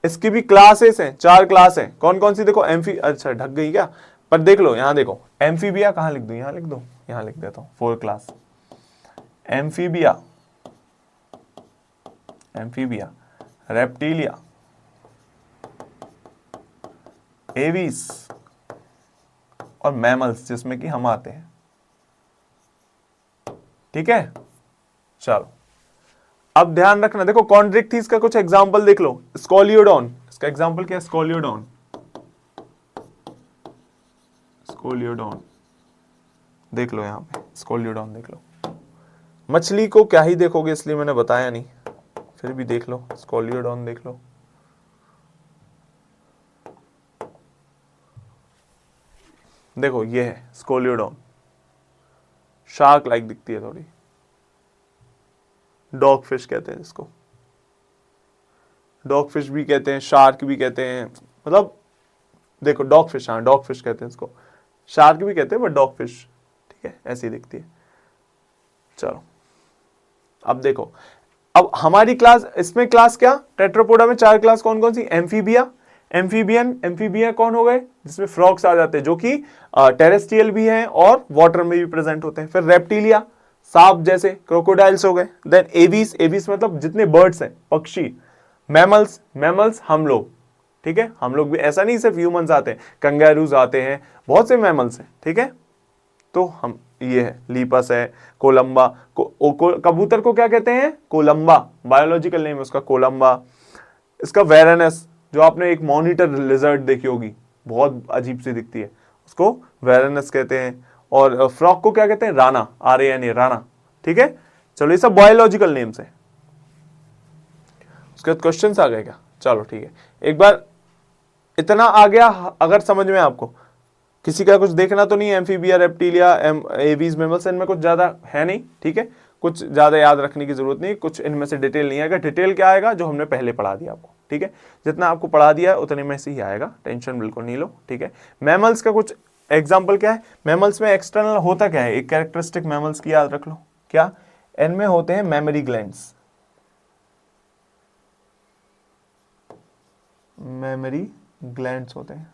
इसकी भी क्लासेस हैं, 4 क्लास हैं। कौन कौन सी, देखो एम्फी, अच्छा ढक गई क्या, पर देख लो यहां, देखो एम्फीबिया, कहां लिख दूं, यहां लिख दो, यहां लिख देता हूं 4 क्लास। एम्फीबिया, एम्फीबिया, रेप्टिलिया, एवीस और मैमल्स, जिसमें कि हम आते हैं। ठीक है, चलो अब ध्यान रखना, देखो कॉन्ड्रिक्थीस का कुछ एग्जांपल देख लो। स्कोलियोडॉन, इसका एग्जांपल क्या है, स्कोलियोडॉन, स्कोलियोडॉन देख लो, यहां पे स्कोलियोडॉन देख लो। मछली को क्या ही देखोगे, इसलिए मैंने बताया नहीं, फिर भी देख लो, स्कोलियोडॉन देख लो। देखो ये है स्कोलियोडॉन, शार्क लाइक दिखती है थोड़ी, डॉग फिश कहते हैं इसको, डॉग फिश भी कहते हैं, शार्क भी कहते हैं, मतलब देखो डॉग फिश, हाँ डॉग फिश कहते हैं इसको, शार्क भी कहते हैं बट डॉग फिश, ठीक है, ऐसी दिखती है। चलो अब देखो, अब हमारी क्लास, इसमें क्लास क्या, टेट्रापोडा में 4 क्लास कौन कौन सी, एम्फीबिया, एम्फीबियन, एम्फीबियन कौन हो गए, जिसमें फ्रॉग्स आ जाते हैं, जो कि टेरेस्ट्रियल भी हैं और वाटर में भी प्रेजेंट होते हैं। फिर रेप्टिलिया, सांप जैसे, क्रोकोडाइल्स हो गए। देन एवीस, एवीस मतलब जितने बर्ड्स हैं, पक्षी। मैमल्स, मैमल्स हम लोग, ठीक है, हम लोग भी, ऐसा नहीं सिर्फ ह्यूमंस आते हैं, कंगारूज आते हैं, बहुत से मैमल्स हैं, ठीक है। तो हम, ये है लीपस है, कोलंबा कबूतर को क्या कहते हैं, कोलंबा, बायोलॉजिकल नेम है उसका कोलंबा। इसका वेरानस, जो आपने एक मॉनिटर लिजर्ड देखी होगी, बहुत अजीब सी दिखती है, उसको वेरानस कहते हैं। और फ्रॉक को क्या कहते हैं, राना, RANA, राना, ठीक है। चलो ये सब बायोलॉजिकल नेम्स है। उसके बाद क्वेश्चंस आ गए क्या, चलो ठीक है, एक बार इतना आ गया अगर समझ में आपको, किसी का कुछ देखना तो नहीं है, एम्फीबिया, रेप्टिलिया, एवीज, मैमल्स, इनमें कुछ ज्यादा है नहीं, ठीक है, कुछ ज्यादा याद रखने की जरूरत नहीं, कुछ इनमें से डिटेल नहीं आएगा। डिटेल क्या आएगा, जो हमने पहले पढ़ा दिया आपको, ठीक है, जितना आपको पढ़ा दिया है उतने में से ही आएगा, टेंशन बिल्कुल नहीं लो, ठीक है। मैमल्स का कुछ एग्जाम्पल क्या है, मैमल्स में एक्सटर्नल होता क्या है, एक कैरेक्टरिस्टिक मैमल्स की याद रख लो, क्या, इनमें होते हैं मेमोरी ग्लैंड्स, मेमोरी ग्लैंड्स होते हैं,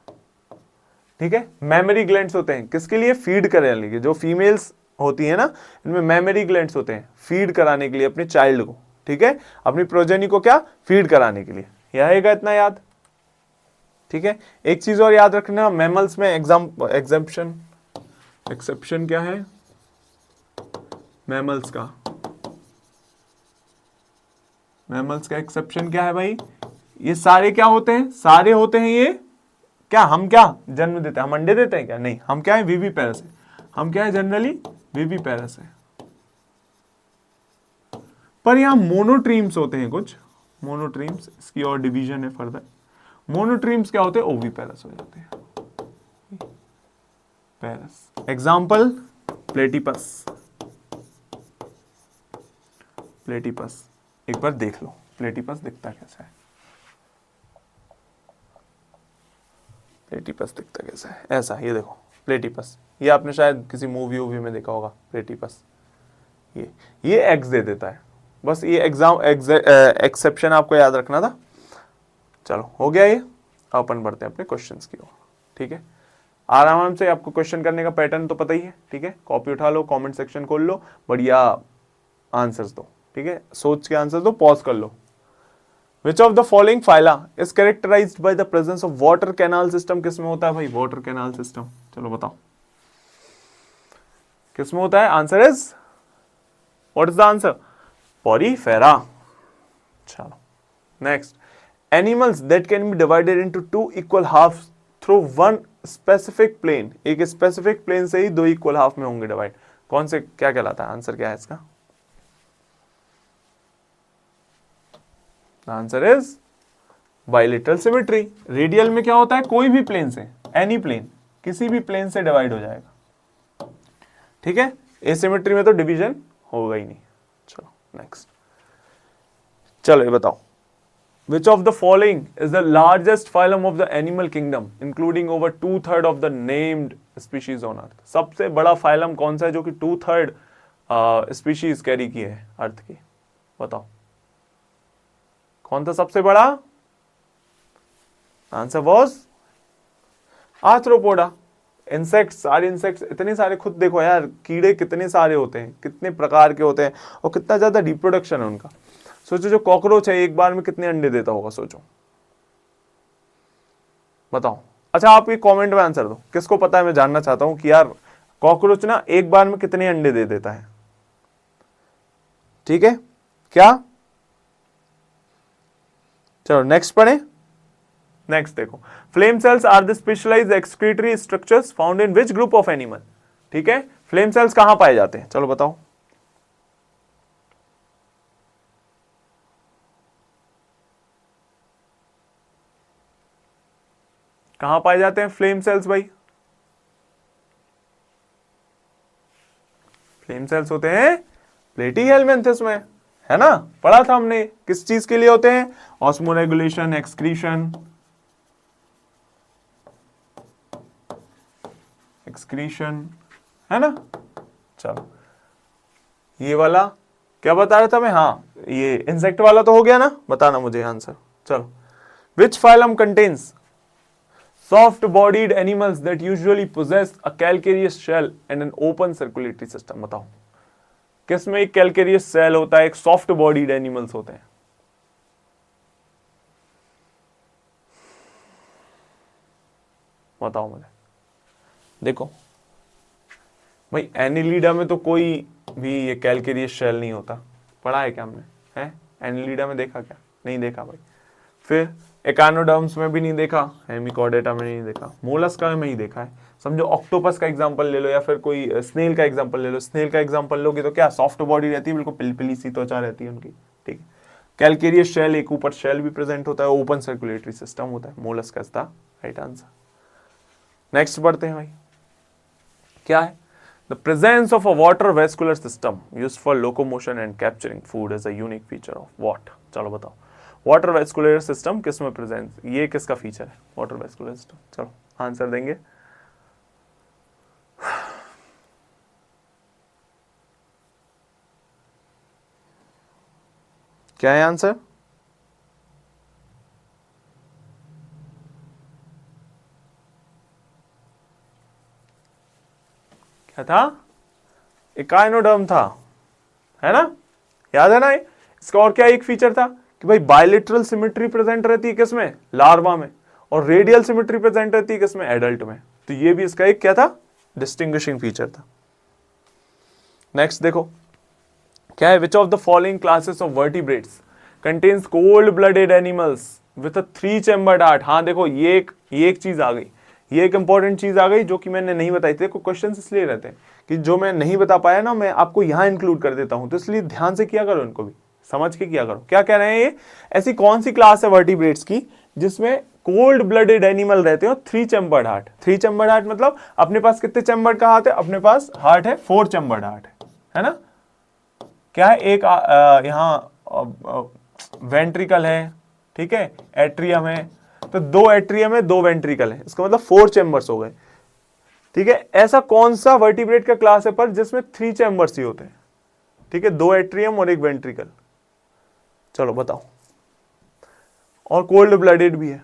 ठीक है, मेमोरी ग्लैंड्स होते हैं, किसके लिए, फीड करने के लिए, जो फीमेल्स होती है ना, इनमें मेमोरी ग्लैंड्स होते हैं, फीड कराने के लिए अपने चाइल्ड को, ठीक है, अपनी प्रोजेनी को क्या, फीड कराने के लिए। यह आएगा इतना याद, ठीक है। एक चीज और याद रखना, मैमल्स में एग्जम्पशन, एक्सेप्शन क्या है मैमल्स का, मैमल्स का एक्सेप्शन क्या है भाई, ये सारे क्या होते हैं, सारे होते हैं ये क्या, हम क्या जन्म देते हैं, हम अंडे देते हैं क्या, नहीं, हम क्या है, वीवी पैरस है, हम क्या है जनरली वीवी पैरस है। पर यहां मोनोट्रीम्स होते हैं कुछ, मोनोट्रीम्स, इसकी और डिवीजन है फर्दर। मोनोट्रीम्स क्या होते हैं, ओवी पैरस हो जाते हैं, पैरस। एग्जाम्पल, प्लेटिपस, प्लेटिपस, एक बार देख लो प्लेटिपस दिखता कैसा है, प्लेटिपस दिखता कैसा है, ऐसा, ये देखो प्लेटिपस, ये आपने शायद किसी मूवी वूवी में देखा होगा प्लेटिपस, ये एग्स दे देता है, बस ये एक्सेप्शन आपको याद रखना था। चलो हो गया ये, अपन बढ़ते हैं अपने क्वेश्चंस की ओर, ठीक है। आराम से आपको क्वेश्चन करने का पैटर्न तो पता ही है, ठीक है। कॉपी उठा लो, कमेंट सेक्शन खोल लो, बढ़िया आंसर्स दो, ठीक है, सोच के आंसर दो, पॉज कर लो। Which of the following phyla is characterized by the presence of water canal system? किसमें होता है भाई वाटर कैनाल सिस्टम, चलो बताओ किसमें होता है। Answer is, what is the answer, Porifera. चलो next, animals that can be divided into two equal half through one specific plane, एक स्पेसिफिक प्लेन से ही दो इक्वल हाफ में होंगे डिवाइड, कौन से, क्या कहलाता है, आंसर क्या है इसका। Answer is bilateral symmetry. Radial में क्या होता है, कोई भी प्लेन से, एनी प्लेन, किसी भी प्लेन से डिवाइड हो जाएगा, ठीक है। एसिमेट्री में तो डिवीजन होगा ही नहीं। चलो नेक्स्ट, चलो ये बताओ, विच of the following is the largest phylum of the animal kingdom including over 2/3 of the named species on earth. सबसे बड़ा फाइलम कौन सा है जो कि 2/3 स्पीशीज कैरी की है अर्थ की, बताओ कौन था सबसे बड़ा। Answer was arthropoda. इंसेक्ट्स, सारे इंसेक्ट्स इतने सारे, खुद देखो यार कीड़े कितने सारे होते हैं, कितने प्रकार के होते हैं और कितना ज्यादा रिप्रोडक्शन है उनका। सोचो जो कॉकरोच है एक बार में कितने अंडे देता होगा, सोचो, बताओ। अच्छा आप ये कमेंट में आंसर दो, किसको पता है, मैं जानना चाहता हूं कि यार कॉकरोच ना एक बार में कितने अंडे दे देता है, ठीक है क्या। चलो नेक्स्ट पढ़े। नेक्स्ट देखो, flame cells are the specialized excretory structures found in which group of animal, ठीक है। फ्लेम सेल्स कहां पाए जाते हैं, चलो बताओ। कहां पाए जाते हैं फ्लेम सेल्स भाई। फ्लेम सेल्स होते हैं प्लेटीहेल्मिन्थस में, है ना, पढ़ा था हमने। किस चीज के लिए होते हैं, ऑस्मोरेगुलेशन, एक्सक्रीशन, है ना। चलो ये वाला क्या बता रहा था मैं, हाँ ये इंसेक्ट वाला तो हो गया ना, बताना मुझे आंसर। चलो, which phylum contains soft bodied animals that usually possess a calcareous shell and an open circulatory system, बताओ किसमें एक कैलकेरियस सेल होता है, एक सॉफ्ट बॉडीड एनिमल्स होते हैं, बताओ मुझे। देखो भाई एनिलीडा में तो कोई भी ये कैलकेरियस शेल नहीं होता, पढ़ा है क्या हमने, है एनिलीडा में देखा क्या, नहीं देखा भाई। फिर एकानोडर्म्स में भी नहीं देखा, हेमिकॉर्डेटा में नहीं देखा, मोलस्का में ही देखा है। समझो ऑक्टोपस का एग्जांपल ले लो या फिर कोई स्नेल का एग्जांपल ले लो। स्नेल का एग्जांपल लोगे तो क्या सॉफ्ट बॉडी रहती है, बिल्कुल पिलपिली सी त्वचा रहती है उनकी, ठीक है। कैलकेरियस शेल, एक ऊपर शेल भी प्रेजेंट होता है, ओपन सर्कुलेटरी सिस्टम होता है। Mollusca is the right answer. Next बढ़ते हैं भाई, क्या है, the presence of a water vascular system used for locomotion and capturing food is a unique feature of what. चलो बताओ, वाटर वेस्कुलर सिस्टम किसमें प्रेजेंस, ये किसका फीचर है वाटर वेस्कुलर सिस्टम, चलो आंसर देंगे। क्या है आंसर, क्या था, एकाइनोडर्म था, है ना, याद है ना। इसका और क्या एक फीचर था कि भाई बायलेटरल सिमेट्री प्रेजेंट रहती है किसमें, लार्वा में, और रेडियल सिमेट्री प्रेजेंट रहती है किसमें, एडल्ट में। तो ये भी इसका एक क्या था, डिस्टिंग्विशिंग फीचर था। नेक्स्ट देखो क्या है, which of the following classes of vertebrates contains cold blooded animals with a 3 chambered heart. हाँ देखो ये एक चीज आ गई, ये एक इंपॉर्टेंट चीज आ गई जो कि मैंने नहीं बताई थी। क्वेश्चन इसलिए रहते हैं कि जो मैं नहीं बता पाया ना, मैं आपको यहां इंक्लूड कर देता हूं, तो इसलिए ध्यान से किया करो, इनको भी समझ के किया करो। क्या कह रहे हैं ये, ऐसी कौन सी क्लास है वर्टिब्रेट्स की जिसमें कोल्ड ब्लडेड एनिमल रहते हो, 3 चैम्बर्ड हार्ट। 3 चैम्बर्ड हार्ट मतलब अपने पास कितने चैम्बर्ड का हार्ट है, अपने पास हार्ट है 4 चैम्बर्ड हार्ट है ना। क्या है, एक यहाँ वेंट्रिकल है, ठीक है, एट्रियम है, तो 2 एट्रियम है 2 वेंट्रिकल है, इसका मतलब 4 चैम्बर्स हो गए, ठीक है। ऐसा कौन सा वर्टिब्रेट का क्लास है पर जिसमें 3 चैम्बर्स ही होते हैं, ठीक है, 2 एट्रियम और 1 वेंट्रिकल, चलो बताओ। और कोल्ड ब्लडेड भी है,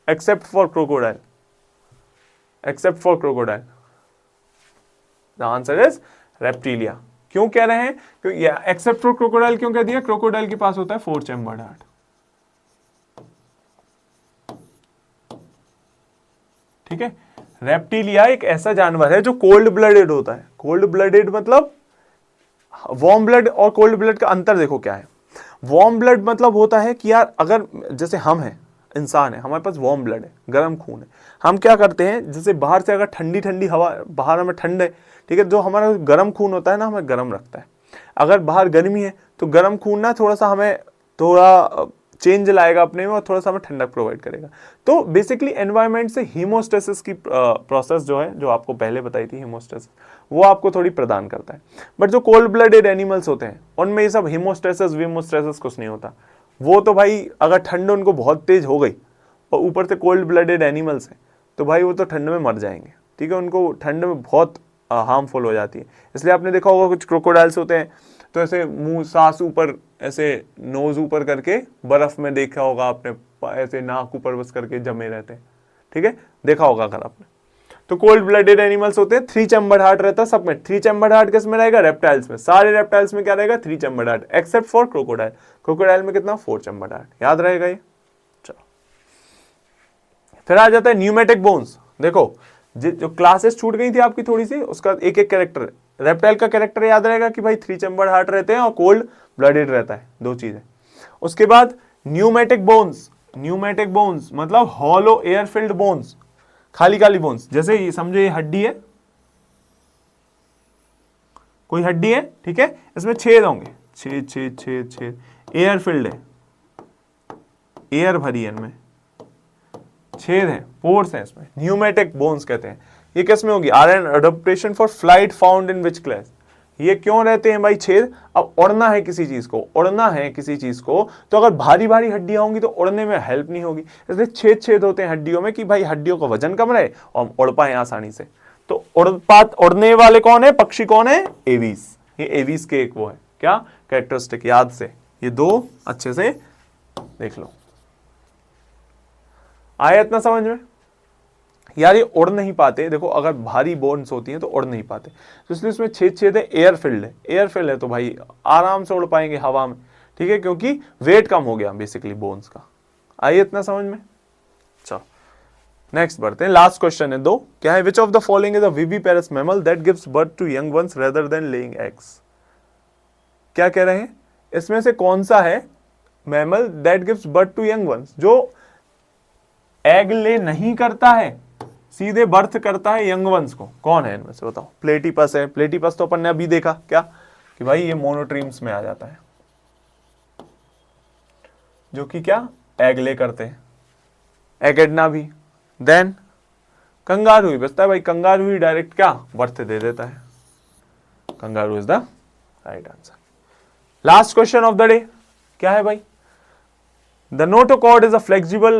except for crocodile, except for crocodile, the answer is reptilia. क्यों कह रहे हैं, क्योंकि एक्सेप्ट फॉर क्रोकोडाइल क्यों कह दिया, क्रोकोडाइल के पास होता है 4 चैम्बर्ड हार्ट, ठीक है। रेप्टिलिया एक ऐसा जानवर है जो कोल्ड ब्लडेड होता है। कोल्ड ब्लडेड मतलब वार्म ब्लड और कोल्ड ब्लड का अंतर देखो क्या है। वार्म ब्लड मतलब होता है कि यार अगर जैसे हम हैं, इंसान है, हमारे पास वार्म ब्लड है, गर्म खून है, हम क्या करते हैं, जैसे बाहर से अगर ठंडी ठंडी हवा, बाहर हमें ठंड है, ठीक है, जो हमारा गर्म खून होता है ना हमें गर्म रखता है। अगर बाहर गर्मी है तो गर्म खून ना थोड़ा सा हमें थोड़ा चेंज लाएगा अपने में और थोड़ा सा हमें ठंडक प्रोवाइड करेगा। तो बेसिकली एनवायरनमेंट से हीमोस्टेसिस की प्रोसेस जो है, जो आपको पहले बताई थी हीमोस्टेसिस, वो आपको थोड़ी प्रदान करता है। बट जो कोल्ड ब्लडेड एनिमल्स होते हैं उनमें ये सब हीमोस्टेसिस वीमोस्टेसिस कुछ नहीं होता। वो तो भाई अगर ठंड उनको बहुत तेज हो गई और ऊपर से कोल्ड ब्लडेड एनिमल्स हैं तो भाई वो तो ठंड में मर जाएंगे, ठीक है, उनको ठंड में बहुत हार्मफुल हो जाती है। इसलिए आपने देखा होगा कुछ क्रोकोडाइल्स होते हैं तो ऐसे मुंह सांस ऊपर, ऐसे नोज ऊपर करके बर्फ में देखा होगा आपने, ऐसे नाक ऊपर बस करके जमे रहते हैं, ठीक है, देखा होगा अगर आपने। तो कोल्ड ब्लडेड एनिमल्स होते हैं, 3 चैम्बर्ड हार्ट रहता है सब में। 3 चैम्बर्ड हार्ट किस में रहेगा, रेप्टाइल्स में। सारे रेप्टाइल्स में क्या रहेगा, 3 chambered heart, except for crocodile. Crocodile में कितना, 4 चैम्बर्ड हार्ट, याद रहेगा ये। चलो फिर आ जाता है न्यूमेटिक बोन्स। देखो जो क्लासेस छूट गई थी आपकी थोड़ी सी, उसका एक एक कैरेक्टर, रेप्टाइल का कैरेक्टर याद रहेगा कि भाई 3 चैम्बर्ड हार्ट रहते हैं और कोल्ड ब्लडेड रहता है, 2 चीजें। उसके बाद न्यूमेटिक बोन्स, न्यूमेटिक बोन्स मतलब हॉलो एयर फिल्ड बोन्स, खाली खाली बोन्स। जैसे ये समझो ये हड्डी है, कोई हड्डी है, ठीक है, इसमें छेद होंगे, छेद छेद छेद छेद, एयर फिल्ड है, एयर भरी है इनमें, छेद है, पोर्स है इसमें, न्यूमेटिक बोन्स कहते हैं। ये किस में होगी, are an adaptation for flight found in which class. ये क्यों रहते हैं भाई छेद, अब उड़ना है किसी चीज को, उड़ना है किसी चीज को, तो अगर भारी भारी हड्डियां होंगी तो उड़ने में हेल्प नहीं होगी, इसलिए छेद छेद होते हैं हड्डियों में कि भाई हड्डियों का वजन कम रहे और हम उड़ पाए आसानी से। तो उड़ने वाले कौन है, पक्षी कौन है, एवीज। ये एवीज के एक वो है क्या कैरेक्टरिस्टिक, याद से ये 2 अच्छे से देख लो। आया इतना समझ में। यार ये उड़ नहीं पाते, देखो अगर भारी बोन्स होती हैं तो उड़ नहीं पाते, तो इसलिए उसमें छेद छेद है, एयर फिल्ड है, एयर फिल्ड है तो भाई आराम से उड़ पाएंगे हवा में, ठीक है, क्योंकि वेट कम हो गया बेसिकली बोन्स का। आइए इतना समझ में। चलो नेक्स्ट बढ़ते हैं, लास्ट क्वेश्चन है 2, क्या है, which of the following is a viviparous mammal that gives birth to young ones rather than laying eggs. क्या कह रहे हैं, इसमें से कौन सा है mammal that gives birth to young ones, जो एग ले नहीं करता है, सीधे बर्थ करता है यंग वंस को, कौन है इनमें से बताओ। प्लेटिपस है, प्लेटिपस तो अपन ने अभी देखा क्या कि भाई ये मोनोट्रीम्स में आ जाता है, जो कि क्या एग ले करते हैं। एगेडना भी, देन कंगारू ही बचता है भाई, कंगारू ही डायरेक्ट क्या बर्थ दे देता है, kangaroo is the right answer. Last question of the day क्या है भाई, the notochord is a flexible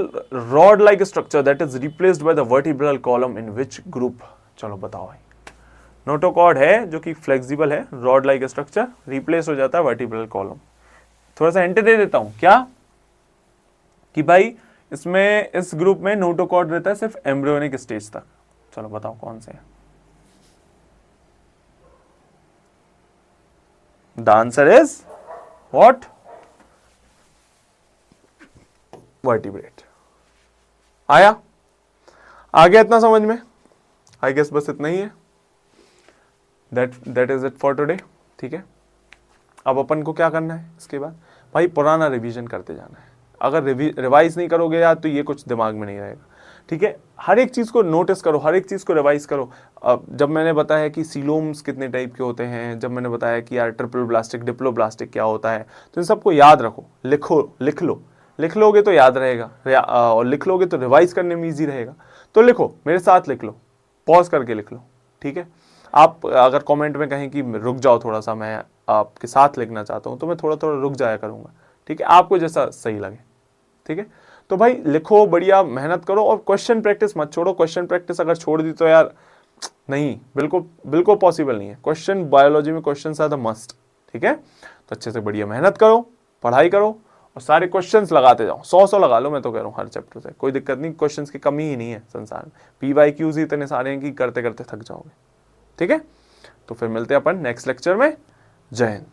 rod-like structure that is replaced by the vertebral column in which group। चलो बताओ भाई, नोटोकॉर्ड है जो कि फ्लेक्सिबल है, रॉड लाइक स्ट्रक्चर, रिप्लेस हो जाता है वर्टिब्रल कॉलम। थोड़ा सा हिंट दे देता हूं क्या कि भाई इसमें इस ग्रुप में नोटोकॉर्ड रहता है सिर्फ एम्ब्रियोनिक स्टेज तक। चलो बताओ कौन से है। The answer is what, vertebrate. आया, आ गया इतना समझ में, आई गेस बस इतना ही है। That is it for today, ठीक है। अब अपन को क्या करना है इसके बाद, भाई पुराना रिवीजन करते जाना है। अगर रिवाइज नहीं करोगे यार तो ये कुछ दिमाग में नहीं रहेगा, ठीक है। हर एक चीज़ को नोटिस करो, हर एक चीज़ को रिवाइज करो। जब मैंने बताया कि सीलोम्स कितने टाइप के होते हैं, जब मैंने बताया कि यार ट्रिपल ब्लास्टिक डिप्लोब्लास्टिक क्या होता है, तो इन सबको याद रखो, लिख लो, लिख लोगे तो याद रहेगा, और लिख लोगे तो रिवाइज करने में ईजी रहेगा। तो लिखो, मेरे साथ लिख लो, पॉज करके लिख लो, ठीक है। आप अगर कमेंट में कहें कि रुक जाओ थोड़ा सा, मैं आपके साथ लिखना चाहता हूँ तो मैं थोड़ा थोड़ा रुक जाया करूँगा, ठीक है, आपको जैसा सही लगे, ठीक है। तो भाई लिखो, बढ़िया मेहनत करो और क्वेश्चन प्रैक्टिस मत छोड़ो। क्वेश्चन प्रैक्टिस अगर छोड़ दी तो यार नहीं, बिल्कुल बिल्कुल पॉसिबल नहीं है। क्वेश्चन, बायोलॉजी में क्वेश्चन आर द मस्ट, ठीक है। तो अच्छे से बढ़िया मेहनत करो, पढ़ाई करो और सारे क्वेश्चंस लगाते जाओ, 100 लगा लो, मैं तो कह रहा हूँ हर चैप्टर से, कोई दिक्कत नहीं, क्वेश्चंस की कमी ही नहीं है संसार में। PYQs ही इतने सारे हैं कि करते करते थक जाओगे, ठीक है। तो फिर मिलते हैं अपन नेक्स्ट लेक्चर में। जय हिंद।